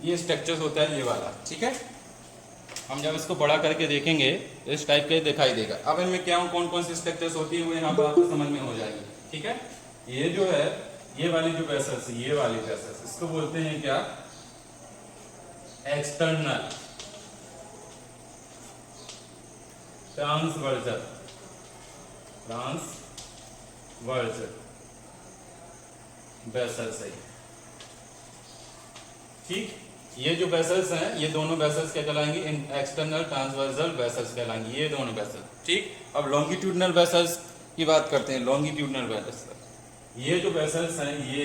ये स्ट्रक्चर्स होता है ये वाला, ठीक है। हम जब इसको बड़ा करके देखेंगे इस टाइप के दिखाई देगा। अब इनमें क्या कौन कौन सी स्ट्रक्चर्स होती है वो यहाँ पर आपको समझ में हो जाएगी, ठीक है। ये जो है ये वाली जो वेसल्स, ये वाली वेसल्स इसको बोलते हैं क्या, एक्सटर्नल ट्रांसवर्सल वेसल्स है, ठीक। ये जो वेसल्स हैं ये दोनों वेसल्स क्या कहलाएंगे, एक्सटर्नल ट्रांसवर्सल वेसल्स कहलाएंगे, ये दोनों वेसल, ठीक। अब लॉन्गिट्यूडनल वेसल्स की बात करते हैं। लॉन्गिट्यूडनल वेसल्स, ये जो वेसल्स हैं ये,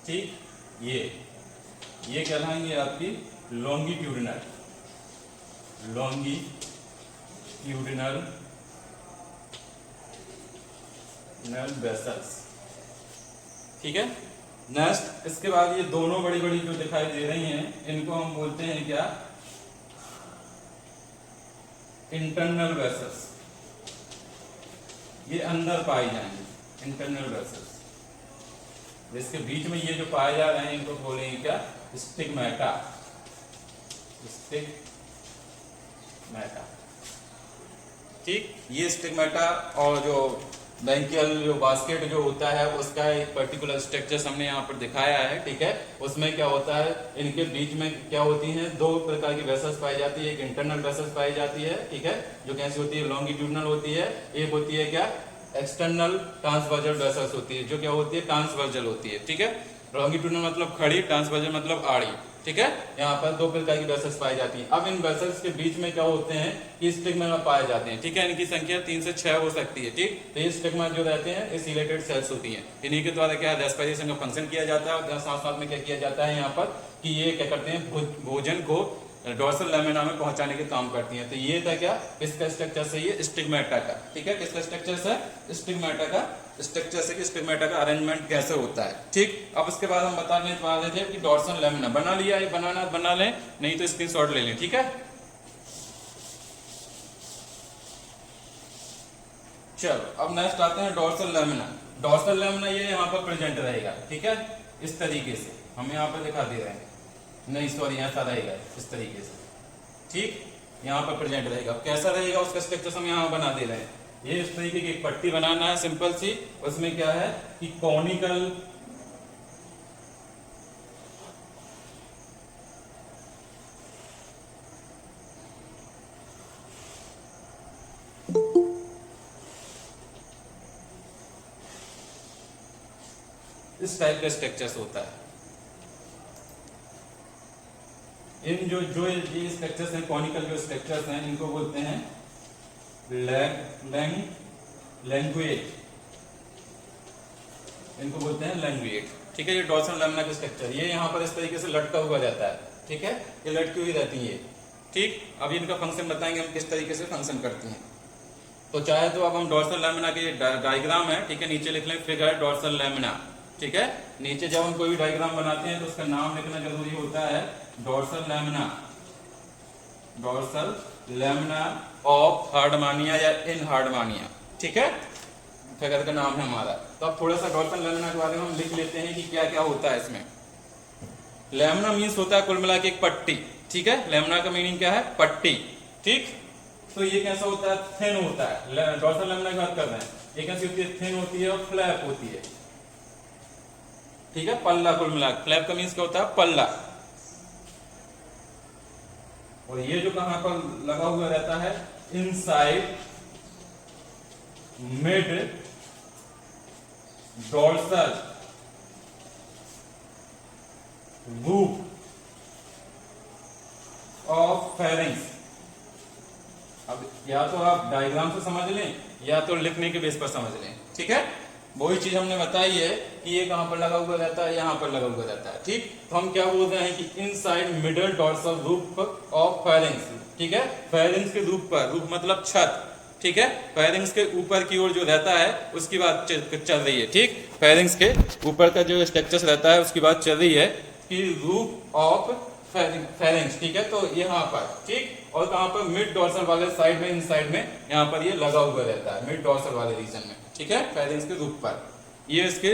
ठीक, ये कहलाएंगे आपकी लॉन्गिट्यूडनल वेसल्स, ठीक है। नेक्स्ट इसके बाद ये दोनों बड़ी बड़ी जो दिखाई दे रही हैं इनको हम बोलते हैं क्या, इंटरनल वेसल्स। ये अंदर पाई जाएंगे इंटरनल वेसल्स। इसके बीच में ये जो पाए जा रहे हैं इनको बोलेंगे क्या, स्टिग्मेटा। स्टिग्मेटा, ठीक। ये स्टिग्मेटा और जो बैंकियल जो बास्केट जो होता है उसका एक पर्टिकुलर स्ट्रक्चर हमने यहाँ पर दिखाया है, ठीक है। उसमें क्या होता है, इनके बीच में क्या होती हैं, दो प्रकार की वेसल्स पाई जाती है। एक इंटरनल वेसल्स पाई जाती है, ठीक है, जो कैसी होती है, लॉन्गिट्यूडनल होती है। एक होती है क्या, एक्सटर्नल ट्रांसवर्जल वेसल्स होती है, जो क्या होती है, ट्रांसवर्जल होती है, ठीक है। लॉन्गिट्यूडनल मतलब खड़ी, ट्रांसवर्जल मतलब आड़ी, ठीक है। यहाँ पर दो प्रकार की वेसल्स पाई जाती हैं। अब इन वेसल्स के बीच में क्या होते हैं कि स्टिग्मा पाए जाते हैं, ठीक है। इनकी संख्या 3 से 6 हो सकती है, ठीक। तो ये स्टिग्मा जो रहते हैं ये सिलेटेड सेल्स होती हैं। इन्हीं के द्वारा क्या रेस्पिरेशन का फंक्शन किया जाता है। और साथ साथ में क्या किया जाता है यहाँ पर कि ये क्या करते हैं, भोजन को डोर्सल लैमिना में पहुंचाने के काम करती हैं। तो ये था क्या, किसका स्ट्रक्चर से, ये स्टिग्मेटा का, ठीक है। किसका स्ट्रक्चर से, स्टिग्मेटा का स्ट्रक्चर से, कि स्टिग्मेटा का अरेंजमेंट कैसे होता है, ठीक। अब उसके बाद हम बताने वाले थे कि डोर्सल लैमिना बना लिया, ये बनाना बना लें, नहीं तो स्क्रीनशॉट ले लें, ठीक है। चलो अब नेक्स्ट आते हैं डोर्सल लैमिना। डोर्सल लैमिना ये यहाँ पर प्रेजेंट रहेगा, ठीक है, इस तरीके से हम यहाँ पर दिखा दे रहे हैं, नहीं सॉरी ऐसा रहेगा इस तरीके से, ठीक। यहाँ पर प्रेजेंट रहेगा। कैसा रहेगा उसका स्ट्रक्चर हम यहाँ बना दे रहे हैं। ये इस तरीके की एक पट्टी बनाना है सिंपल सी। उसमें क्या है कि कॉनिकल इस टाइप का स्ट्रक्चर्स होता है। इन जो जो ये स्ट्रक्चर्स हैं, कॉनिकल जो स्ट्रक्चर्स हैं, इनको बोलते हैं लैंग्वेज, इनको बोलते हैं लैंग्वेज, ठीक है। ये डोर्सल लैमिना का स्ट्रक्चर, ये यहाँ पर इस तरीके से लटका हुआ रहता है, ठीक है, ये लटकी हुई रहती है, ठीक। अब इनका फंक्शन बताएंगे हम किस तरीके से फंक्शन करती हैं। तो चाहे तो अब हम डोर्सल लैमिना के डायग्राम है, ठीक है, नीचे लिख लें फिगर डोर्सल लैमिना, ठीक है। नीचे जब हम कोई भी डायग्राम बनाते हैं तो उसका नाम लिखना जरूरी होता है, dorsal lamina, dorsal lamina of हार्डमानिया या इन हार्डमानिया, ठीक है, फिगर का नाम है हमारा। तो अब थोड़ा सा डोर्सल लैमिना के बारे में हम लिख लेते हैं कि क्या क्या होता है इसमें। लैमिना मीन्स होता है कुल मिला के एक पट्टी, ठीक है। लैमिना का मीनिंग क्या है, पट्टी, ठीक। तो ये कैसा होता है, थिन होता है। डोर्सल लैमिना की बात कर रहे हैं, ये कैसी होती है, थिन होती है और फ्लैप होती है, ठीक है। पल्ला कुल मिला, फ्लैप का मीन्स क्या होता है, पल्ला। और ये जो कहां पर लगा हुआ रहता है, inside mid dorsal roof of pharynx. अब या तो आप डायग्राम से समझ लें या तो लिखने के बेस पर समझ लें, ठीक है। वही चीज हमने बताई है कि ये कहां पर लगा हुआ रहता है, यहां पर लगा हुआ रहता है, ठीक। तो हम क्या बोल रहे हैं कि inside middle dorsal roof of pharynx, ठीक है। फेरिंग्स के रूफ पर, रूफ मतलब छत, ठीक है। फेरिंग्स के ऊपर की ओर जो रहता है उसकी बात चल रही है, ठीक। फेरिंग्स के ऊपर का जो स्ट्रक्चर रहता है उसकी बात चल रही है कि रूफ ऑफ फेरिंग्स, ठीक है। तो यहाँ पर, ठीक, और कहां पर, मिड डोर्सल वाले साइड में, इन साइड में यहाँ पर ये लगा हुआ रहता है, मिड डोर्सल वाले रीजन में, ठीक है, फेरिंग्स के रूप पर। ये इसके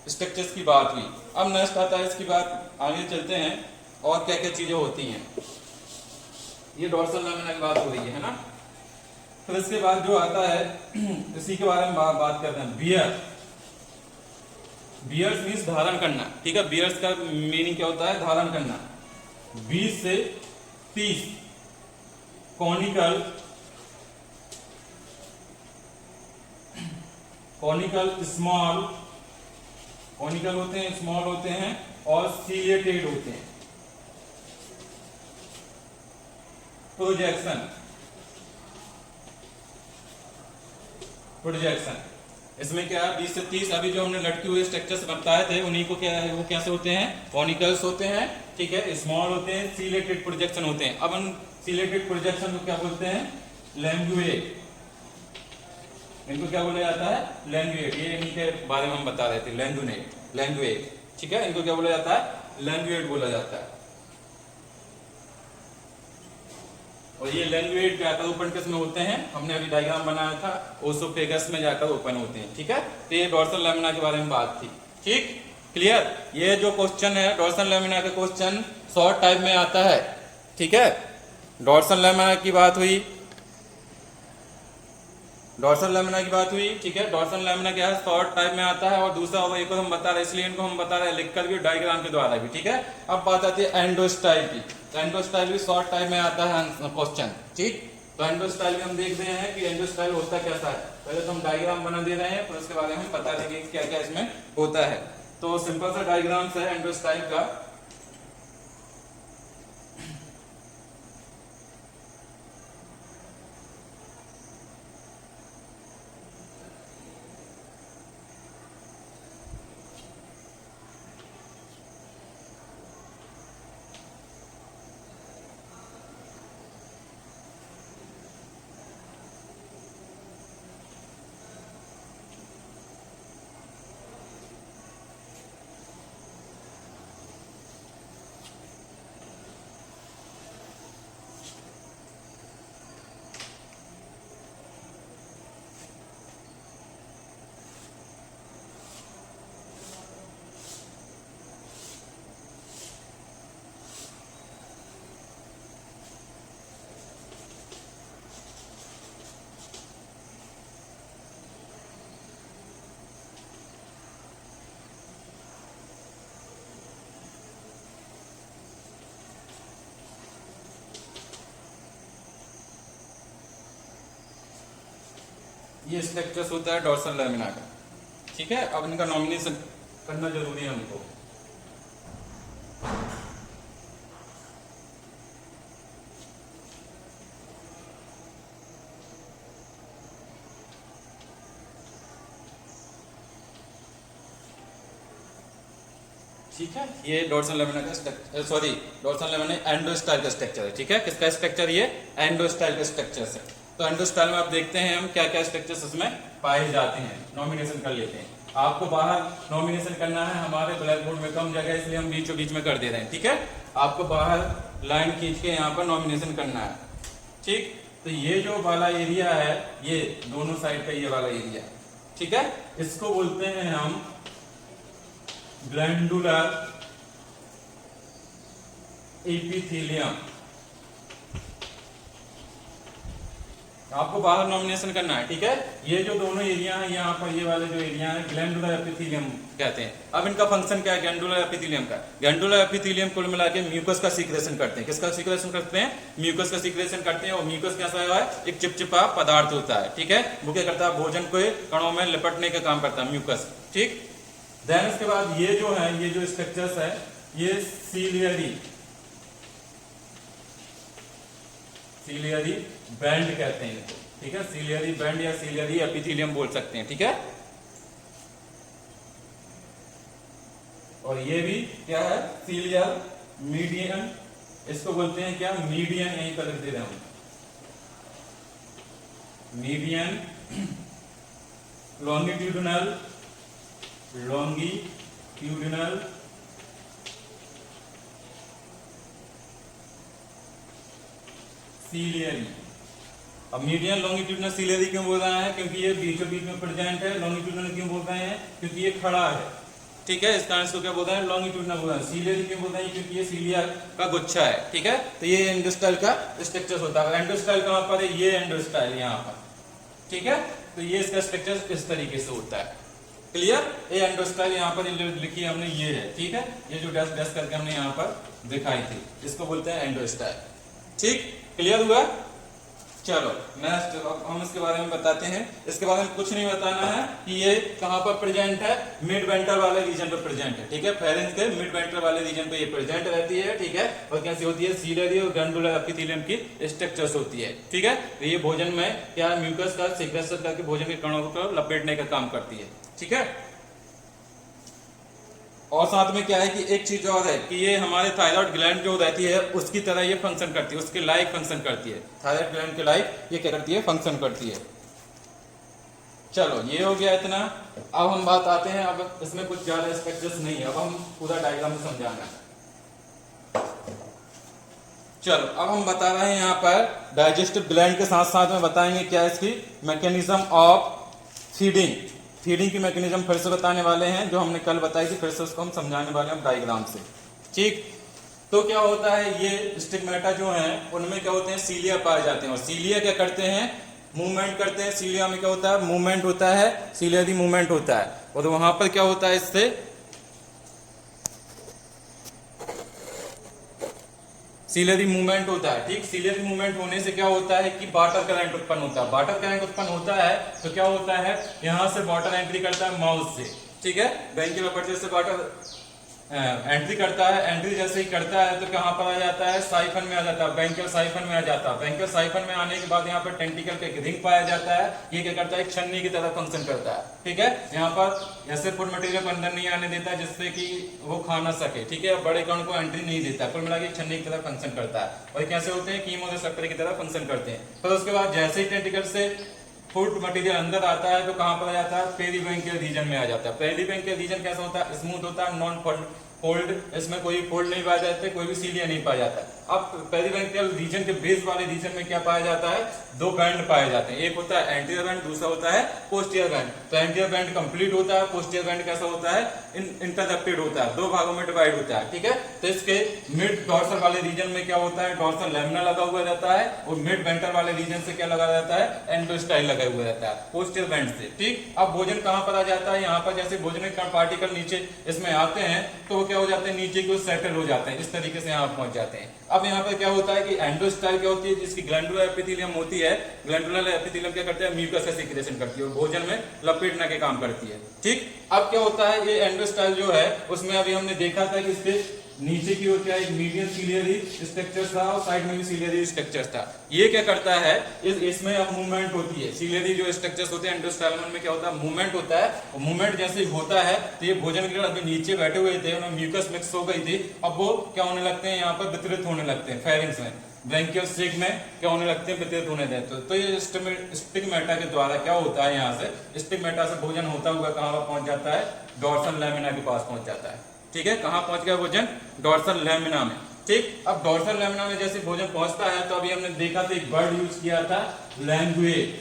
स्ट्रक्चर्स की बात हुई। अब नेक्स्ट आता है इसकी बात, आगे चलते हैं और क्या क्या चीजें होती हैं। ये डोर्सल लैमिना की बात हो रही है ना। फिर इसके बाद जो आता है इसी के बारे में बात करते हैं, बियर। बियर्स मीन्स धारण करना, ठीक है। बियर्स का मीनिंग क्या होता है, धारण करना। 20 से 30 कॉनिकल स्मॉल, कॉनिकल होते हैं, स्मॉल होते हैं और सीलिएटेड होते हैं। प्रोजेक्शन, इसमें क्या है, 20 से 30 अभी जो हमने लटके हुए स्ट्रक्चर्स बताए थे उन्हीं को क्या है, वो कैसे होते हैं, कॉनिकल्स होते हैं, ठीक है, स्मॉल होते हैं, सीलेटेड प्रोजेक्शन होते हैं। अब हम सीलेटेड प्रोजेक्शन को क्या बोलते हैं, लैंग्वेज। इनको क्या बोला जाता है, लैंग्वेज। ये इनके बारे में हम बता रहे थे, लैंग्वेज, ठीक है, इनको क्या बोला जाता है, लैंग्यूएट बोला जाता है। और ये लैंग्यूएट क्या ओपन किस में होते हैं, हमने अभी डायग्राम बनाया था, ओसोफेगस में जाकर ओपन होते हैं। ठीक है, तो ये डोर्सल लैमिना के बारे में बात थी। ठीक, क्लियर। ये जो क्वेश्चन है डोर्सल लैमिना का क्वेश्चन शॉर्ट टाइप में आता है। ठीक है, डोर्सल लैमिना की बात हुई, डोर्सल लैमिना की बात हुई। ठीक है, डोर्सल लैमिना क्या है, शॉर्ट टाइप में आता है। और दूसरा एक हम बता रहे हैं, इसलिए इनको हम बता रहे हैं लिखकर भी, डायग्राम के द्वारा भी। ठीक है, अब बात आती है एंडोस्टाइल की। एंडोस्टाइल भी शॉर्ट टाइप में आता है क्वेश्चन। ठीक, तो एंडोस्टाइल में हम देख रहे हैं कि एंडोस्टाइल होता कैसा है। पहले तो हम डायग्राम बना दे रहे हैं, फिर उसके बारे में बता देंगे क्या क्या इसमें होता है। तो सिंपल सा डायग्राम है एंडोस्टाइल का। ये स्ट्रक्चर्स होता है डोर्सल लैमिना का। ठीक है, अब इनका नॉमिनेशन करना जरूरी है हमको। ठीक है, ये डोर्सल लैमिना का structure, sorry dorsal lamina endostyle का स्ट्रक्चर है। ठीक है, किसका स्ट्रक्चर, ये एंडोस्टाइल का स्ट्रक्चर है। तो एंडोस्टाइल में आप देखते हैं हम क्या क्या स्ट्रक्चर्स उसमें पाए जाते हैं। नॉमिनेशन कर लेते हैं। आपको बाहर नॉमिनेशन करना है, हमारे ब्लैक बोर्ड में कम जगह है इसलिए हम बीचों बीच में कर दे रहे हैं। ठीक है, आपको बाहर लाइन खींच के यहाँ पर नॉमिनेशन करना है। ठीक, तो ये जो वाला एरिया है, ये दोनों साइड का ये वाला एरिया, ठीक है, इसको बोलते हैं हम ग्लैंडुलर एपिथेलियम। आपको बाहर नॉमिनेशन करना है। ठीक है, ये जो दोनों एरिया है, यहाँ पर ये वाले जो एरिया है ग्लैंडुलर एपिथेलियम कहते हैं। अब इनका फंक्शन क्या है ग्लैंडुलर एपिथेलियम का, ग्लैंडुलर एपिथेलियम कुल मिला के म्यूकस का सीक्रेशन करते हैं। किसका सीक्रेशन करते हैं, म्यूकस का सीक्रेशन करते हैं। और म्यूकस कैसा है, एक चिपचिपा पदार्थ होता है। ठीक है, वो क्या करता है, भोजन को कणों में लिपटने का काम करता है म्यूकस। ठीक, देन इसके बाद ये जो है, ये जो स्ट्रक्चर्स है, ये सीलियरी बैंड कहते हैं इनको। ठीक है, सीलियरी बैंड या सीलियरी एपिथेलियम बोल सकते हैं। ठीक है, और ये भी क्या है, सीलियर मीडियन, इसको बोलते हैं क्या, मीडियन, यहीं पर लिख दे रहे हैं हम, मीडियन लॉन्गिट्यूडिनल सीलियरी। अब मीडियन लॉन्गिट्यूडिनल सीलियरी क्यों बोल रहा है, क्योंकि ये बीचों बीच में प्रेजेंट है। लॉन्गिट्यूडिनल क्यों बोल रहे हैं, क्योंकि ये खड़ा है। ठीक है, इस कारण इसको क्या बोल रहे हैं, लॉन्गिट्यूडिनल बोल रहे हैं। सीलियरी क्यों बोल रहे हैं, क्योंकि ये सीलिया का गुच्छा है। ठीक है, तो ये एंडोस्टाइल का स्ट्रक्चर होता है। एंडोस्टाइल कहां पर है, ये एंडोस्टाइल यहाँ पर। ठीक है, तो ये इसका स्ट्रक्चर इस तरीके से होता है। क्लियर, ये एंडोस्टाइल यहाँ पर लिखी हमने, ये है। ठीक है, ये जो डस्ट डस्ट करके हमने यहाँ पर दिखाई थी, इसको बोलते हैं एंडोस्टाइल। ठीक, क्लियर हुआ। चलो नेक्स्ट हम इसके बारे में बताते हैं। इसके बारे में कुछ नहीं बताना है कि ये कहां पर प्रेजेंट है, मिड वेंटर वाले रीजन पर प्रेजेंट है। ठीक है, फेरेंस के मिड वेंटर वाले रीजन पे ये प्रेजेंट रहती है। ठीक है, और कैसी होती है, सीलियरी और ग्लैंडुलर एपिथेलियम की स्ट्रक्चर्स होती है। ठीक है, तो ये भोजन में क्या म्यूकस का सीक्रेशन करके भोजन के कणों को लपेटने का काम करती है। ठीक है, और साथ में क्या है कि एक चीज और है कि ये हमारे थायराइड ग्लैंड जो रहती है उसकी तरह ये फंक्शन करती है, उसके लायक फंक्शन करती है। थायराइड ग्लैंड के लायक ये क्या करती है, फंक्शन करती है। चलो ये हो गया इतना। अब हम बात आते हैं, अब इसमें कुछ ज्यादा स्ट्रक्चर्स नहीं है, अब हम पूरा डायग्राम समझाना। चलो अब हम बता रहे हैं यहाँ पर डाइजेस्टिव ग्लैंड के साथ साथ में बताएंगे क्या इसकी मैकेनिज्म ऑफ फीडिंग। फीडिंग की मैकेनिज्म फिर से बताने वाले हैं, जो हमने कल बताई थी, फिर से उसको हम समझाने वाले हैं डायग्राम से। ठीक, तो क्या होता है, ये स्टिग्मेटा जो है उनमें क्या होते हैं, सीलिया पाए जाते हैं, और सीलिया क्या करते हैं, मूवमेंट करते हैं। सीलिया में क्या होता है, मूवमेंट होता है, सीलियारी मूवमेंट होता है, और वहां पर क्या होता है, इससे सीलियरी मूवमेंट होता है। ठीक, सीलियरी मूवमेंट होने से क्या होता है कि वाटर करंट उत्पन्न होता है। वाटर करंट उत्पन्न होता है तो क्या होता है, यहां से वाटर एंट्री करता है माउथ से। ठीक है, ब्रैंकियल अपर्चर से वाटर एंट्री करता है। एंट्री जैसे ही करता है तो कहां पर आ जाता है, साइफन में आ जाता है, ब्रैंकियल साइफन में आ जाता है। ब्रैंकियल साइफन में आने के बाद यहाँ पर टेंटिकल का एक रिंग पाया जाता है। ये क्या करता है, एक छन्नी की तरह फंक्शन करता है। ठीक है, यहाँ पर ऐसे फूड मटेरियल को अंदर नहीं आने देता जिससे कि वो खा ना सके। ठीक है, बड़े कण को एंट्री नहीं देता, कुल मिला के छन्नी की तरह फंक्शन करता है। और कैसे होते हैं, कीमोरेसेप्टर की तरह फंक्शन करते हैं। फिर उसके बाद जैसे ही टेंटिकल से फूड मटेरियल अंदर आता है तो कहां पर आ जाता है, पेरीब्रैंकियल रीजन में आ जाता है। पेरीब्रैंकियल रीजन कैसा होता है, स्मूथ होता है, नॉन फोल्ड, इसमें कोई फोल्ड नहीं पाया जाता है, कोई भी सीलिया नहीं पाया जाता है। अब पेरीब्रैंकियल रीजन के बेस वाले रीजन में क्या पाया जाता है, दो बैंड पाए जाते हैं, एक होता है एंटीरियर बैंड, दूसरा होता है पोस्टीरियर बैंड। तो एंटीरियर बैंड कंप्लीट होता है, पोस्टीरियर बैंड कैसा होता है, इंटरसेप्टेड होता है, दो भागों में डिवाइड होता है। ठीक है, तो इसके मिड डॉर्सल वाले रीजन में क्या होता है, डॉर्सल लैमिना लगा हुआ रहता है, और मिड वेंटर वाले रीजन से क्या लगा रहता है, एंडोस्टाइल लगा हुआ रहता है पोस्टीरियर बैंड से। ठीक, अब भोजन कहां पर आ जाता है, यहाँ पर जैसे भोजन के पार्टिकल नीचे इसमें आते हैं तो क्या हो जाते हैं, नीचे की ओर सेटल हो जाते हैं, इस तरीके से यहाँ पहुंच जाते हैं। अब यहाँ पर क्या होता है कि एंडोस्टाइल क्या होती है, जिसकी ग्लैंडुलर एपिथेलियम होती है, ग्लैंडुलर एपिथेलियम क्या करता है, म्यूकस का सीक्रेशन करती है और भोजन में लपेटने के काम करती है। ठीक, अब क्या होता है, ये एंडोस्टाइल जो है उसमें अभी हमने देखा था कि इसके नीचे की ओर क्या एक मीडियम सीलियरी स्ट्रक्चर था और साइड में भी सीलियरी स्ट्रक्चर था। ये क्या करता है, इसमें अब मूवमेंट होती है। सीलियरी जो स्ट्रक्चर्स होते हैं एंडोस्टाइल में क्या होता है, मूवमेंट होता है, और मूवमेंट जैसे ही होता है तो ये भोजन के अभी नीचे बैठे हुए थे, उन्हें म्यूकस मिक्स हो गई थी, अब वो क्या होने लगते हैं, यहाँ पर वितरित होने लगते हैं फेरिंग्स में, ब्रैंकियल स्ट्रिक में क्या होने लगते हैं, वितरित होने देते हैं। तो ये स्टिग्मेटा के द्वारा क्या होता है, यहाँ से स्टिग्मेटा से भोजन होता हुआ कहाँ पर पहुंच जाता है, डॉर्सल लैमिना के पास पहुंच जाता है। ठीक है, कहां पहुंच गया भोजन, डॉर्सल लैमिना में। ठीक, अब डॉर्सल लैमिना में जैसे भोजन पहुंचता है तो अभी हमने देखा था एक वर्ड यूज किया था, लैंग्वेज।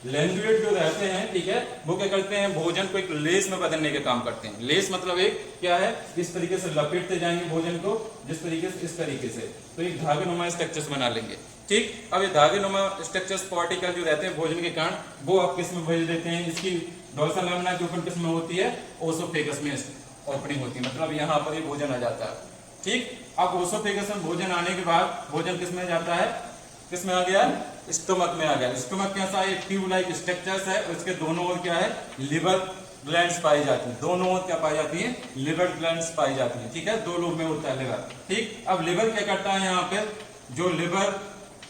लैंग्वेज जो रहते हैं, ठीक है, वो क्या करते हैं, भोजन को एक लेस में बदलने का काम करते हैं। लेस मतलब एक क्या है, इस तरीके से लपेटते जाएंगे भोजन को, जिस तरीके से इस तरीके से, तो एक धागेनुमा स्ट्रक्चर्स बना लेंगे। ठीक, अब ये धागेनुमा स्ट्रक्चर्स पार्टिकल जो रहते हैं भोजन के कारण, वो आप किस में भेज देते हैं, इसकी डॉर्सल लैमिना के ऊपर किस में होती है, ओसोफेगस में ओपनिंग होती है, मतलब यहाँ पर ये भोजन आ जाता है। ठीक, अब ओसोफेगस में भोजन आने के बाद भोजन किस में जाता है, किस में आ गया, स्टोमक में आ गया। स्टोमक कैसा है, ट्यूब लाइक स्ट्रक्चर्स है, उसके दोनों ओर क्या है, लिवर ग्लैंड्स पाई जाती है, दोनों ओर क्या पाई जाती है, लिवर ग्लैंड्स पाई जाती है। ठीक है, दो लोब में होता है लिवर। ठीक, अब लिवर क्या करता है, यहाँ पे जो लिवर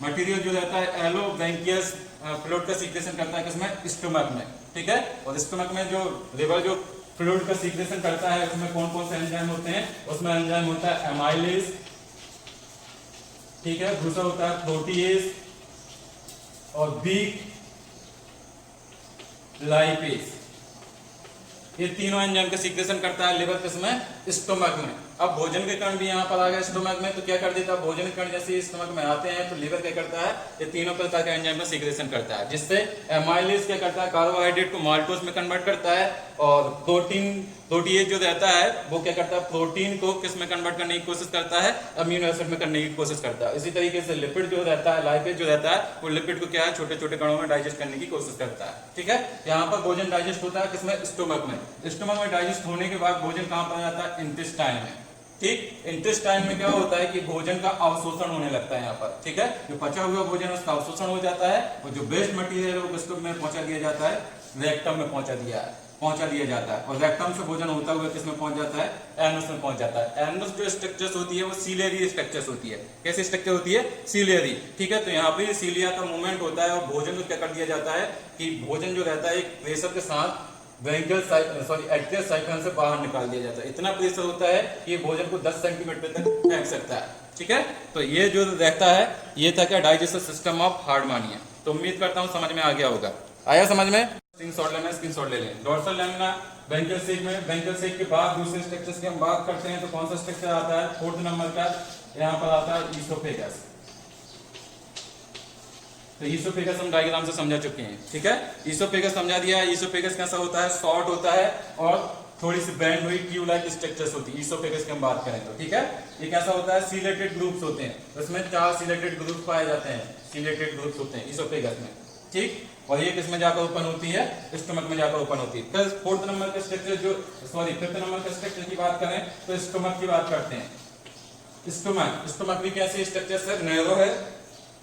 मटेरियल जो रहता है एलो ब्रैंकियस फ्लूइड का सीक्रेशन करता है किसमें, स्टोमक में। ठीक है, और स्टोमक में जो लिवर जो फ्लूइड का सीक्रेशन करता है उसमें कौन कौन से एंजाइम होते हैं, उसमें एंजाइम होता है एमाइलेज, ठीक है, दूसरा होता है प्रोटीएज और बीक लाइपेज। ये तीनों एंजाइम का सीक्रेशन करता है लिवर किसमें, स्टोमक में। अब भोजन के कण भी यहाँ पर आ गए स्टोमक में, तो क्या कर देता है, भोजन के कण जैसे स्टोमक में आते हैं तो लिवर क्या करता है, ये तीनों प्रकार के एंजाइम का सीक्रेशन करता है, जिससे एमाइलेज क्या करता है, कार्बोहाइड्रेट को माल्टोज में कन्वर्ट करता है, और प्रोटीएज जो रहता है वो क्या करता है, प्रोटीन को किस में कन्वर्ट करने की कोशिश करता है, अमीनो एसिड में करने की कोशिश करता है। इसी तरीके से लिपिड जो रहता है, लाइपेज जो रहता है, वो लिपिड को क्या है, छोटे छोटे कणों में डाइजेस्ट करने की कोशिश करता है। ठीक है, यहाँ पर भोजन डाइजेस्ट होता है किसमें, स्टोमक में। स्टोमक में डाइजेस्ट होने के बाद भोजन कहाँ पर जाता है, इंटेस्टाइन में। ठीक, इंटेस्टाइन में क्या होता है कि भोजन का अवशोषण होने लगता है यहाँ पर। ठीक है, जो पचा हुआ भोजन उसका अवशोषण हो जाता है, और जो वेस्ट मटेरियल है वो किस में पहुंचा दिया जाता है, रेक्टम में पहुंचा दिया जाता है, और रेक्टम से भोजन होता हुआ किसमें पहुंच जाता है, एनस में पहुंच जाता है। एनस जो स्ट्रक्चर्स होती है वो सीलियरी स्ट्रक्चर्स होती है। कैसी स्ट्रक्चर होती है, सीलियरी। ठीक है, तो यहाँ पे सीलिया का मूवमेंट होता है, और भोजन को क्या कर दिया जाता है कि भोजन जो रहता है एक प्रेशर के साथ एक्टिव साइफन से बाहर निकाल दिया जाता है। इतना प्रेशर होता है कि ये भोजन को 10 सेंटीमीटर तक फेंक सकता है। ठीक है, तो ये जो रहता है ये था क्या, डाइजेस्टिव सिस्टम ऑफ हार्डमानिया। तो उम्मीद करता हूँ समझ में आ गया होगा। आया समझ में। स्क्रीनशॉट लेना, स्क्रीनशॉट ले लें। डोर्सल लैमिना वेंट्रल सेक में, वेंट्रल सेक के बाद दूसरे स्ट्रक्चर्स की हम बात करते हैं तो कौन सा स्ट्रक्चर आता है? 4th नंबर का यहाँ पर आता है ईसोफेगस। तो ईसोफेगस हम डायग्राम से समझा चुके हैं, ठीक है। ईसोफेगस समझा दिया है। ईसोफेगस कैसा होता है? शॉर्ट होता है और थोड़ी सी बैंड हुई ट्यूब लाइक स्ट्रक्चर्स होती है ईसोफेगस की हम बात करें तो, ठीक है। ये कैसा होता है? सिलेटेड ग्रुप्स होते हैं, उसमें 4 सिलेटेड ग्रुप पाए जाते हैं, सिलेटेड ग्रुप्स होते हैं ईसोफेगस में, ठीक। और ये किसमें जाकर ओपन होती है? स्टमक में जाकर ओपन होती है। फिर 4th नंबर का स्ट्रक्चर जो 5th नंबर का स्ट्रक्चर की बात करें तो स्टमक की बात करते हैं। स्टमक भी कैसे स्ट्रक्चर है? नैरो है,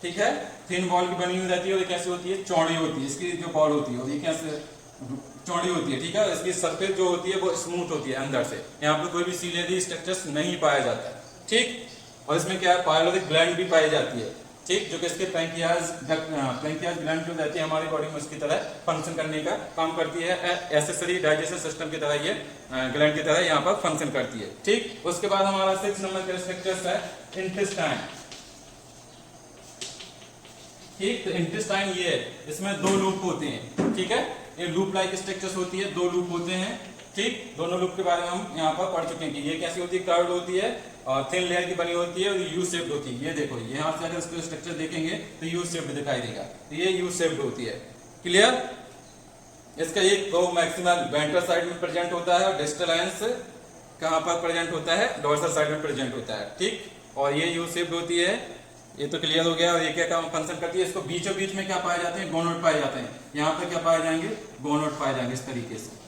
ठीक है, थिन बॉल की बनी हुई रहती है और ये कैसी होती है? चौड़ी होती है। इसकी जो बॉल होती है और ये कैसे चौड़ी होती है, ठीक है। इसकी सरफेस जो होती है वो स्मूथ होती है अंदर से, यहाँ पर कोई भी सीलेडी स्ट्रक्चर्स नहीं पाया जाता है, ठीक। और इसमें क्या है? पायलोरिक ग्लैंड भी पाई जाती है, ठीक, जो कि इसके पैंक्रियाज ग्लैंड जो रहती है हमारी बॉडी में उसकी तरह फंक्शन करने का काम करती है। एसेसरी डाइजेशन सिस्टम की तरह ये ग्लैंड की तरह यहाँ पर फंक्शन करती है, ठीक। उसके बाद हमारा 6 नंबर का स्ट्रक्चर है इंटेस्टाइन, ठीक। तो इंटेस्टाइन ये है, इसमें 2 लूप होते हैं, ठीक है। ये लूप लाइक स्ट्रक्चर्स होती है, 2 लूप होते हैं, ठीक। दोनों लूप के बारे में हम यहाँ पर पढ़ चुके हैं कि ये कैसी होती है? कर्व्ड होती है और थिन लेयर की बनी होती है और यू शेप्ड होती है। ये देखो, यहाँ से अगर इसको स्ट्रक्चर देखेंगे तो यू शेप्ड दिखाई देगा, तो ये यू शेप्ड होती है, क्लियर। इसका एक तो मैक्सिमल वेंट्रल साइड में प्रेजेंट होता है और डिस्टल एंस कहाँ पर प्रेजेंट होता है? डोर्सल साइड में प्रेजेंट होता है, ठीक। और ये यू शेप्ड होती है, ये तो क्लियर हो गया। और ये क्या काम फंक्शन करती है? इसको बीचों बीच में क्या पाए जाते हैं? गोनोड पाए जाते हैं। यहाँ पर क्या पाए जाएंगे? गोनोड पाए जाएंगे इस तरीके से,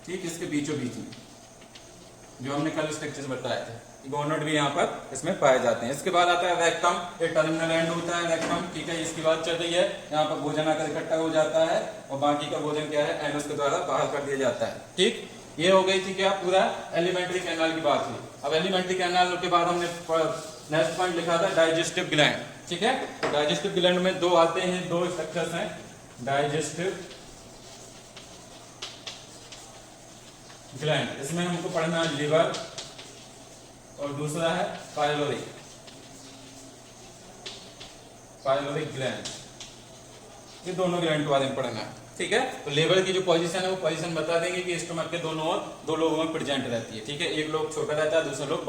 ठीक। इसके बीचों बीच में जो हमने कल स्ट्रक्चर्स बताए थे, गोनोड भी यहाँ पर इसमें पाए जाते हैं। इसके बाद आता है रेक्टम, ये टर्मिनल एंड होता है रेक्टम, ठीक है। इसकी बात चल रही है, यहाँ पर भोजन आकर इकट्ठा हो जाता है और बाकी का भोजन क्या है? एनस के द्वारा बाहर कर दिया जाता है, ठीक। ये हो गई थी क्या? पूरा एलिमेंट्री कैनाल की बात हुई। अब एलिमेंट्री कैनाल के बाद हमने नेक्स्ट पॉइंट लिखा था डाइजेस्टिव ग्लैंड, ठीक है। डाइजेस्टिव ग्लैंड में 2 आते हैं, 2 स्ट्रक्चर्स हैं डाइजेस्टिव ग्लैंड। इसमें हमको पढ़ना है लिवर और दूसरा है पाइलोरिक ग्लैंड। ये दोनों ग्लैंड के बारे में पढ़ना है, ठीक है। तो लिवर की जो पोजीशन है वो पोजीशन बता देंगे कि स्टमक के दोनों ओर 2 लोगों में प्रेजेंट रहती है, ठीक है। एक लोग छोटा रहता है, दूसरा लोग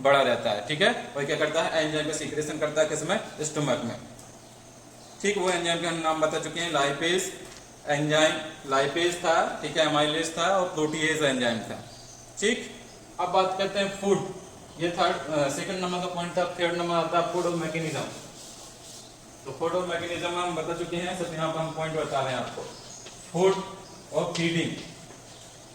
बड़ा रहता है, ठीक है। और क्या करता है? एंजाइम का सीक्रेशन करता है, किसमें? स्टमक में, ठीक। वो एंजाइम का नाम बता चुके हैं, लाइपेज एंजाइम, लाइपेज था, ठीक है, एमाइलेज था और प्रोटीएज एंजाइम था, ठीक। अब बात करते हैं फूड, ये 2nd नंबर का पॉइंट था। 3rd नंबर आता है फूड और मैकेनिज्म। तो फूड और मैकेनिज्म हम बता चुके हैं, सब यहाँ पर हम पॉइंट बता रहे हैं आपको। फूड और फीडिंग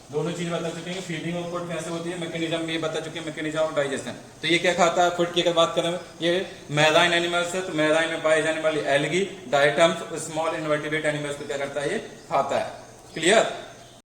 दोनों चीज बता चुके हैं, फीडिंग और फूड कैसे होती है, मैकेनिज्म भी बता चुके हैं, मैकेनिज्म और डाइजेशन। तो ये क्या खाता है? फूड की अगर बात करें, ये मैराइन एनिमल्स है, तो मैराइन में पाए जाने वाली algae, diatoms, small invertebrate animals को क्या करता है? ये खाता है, क्लियर।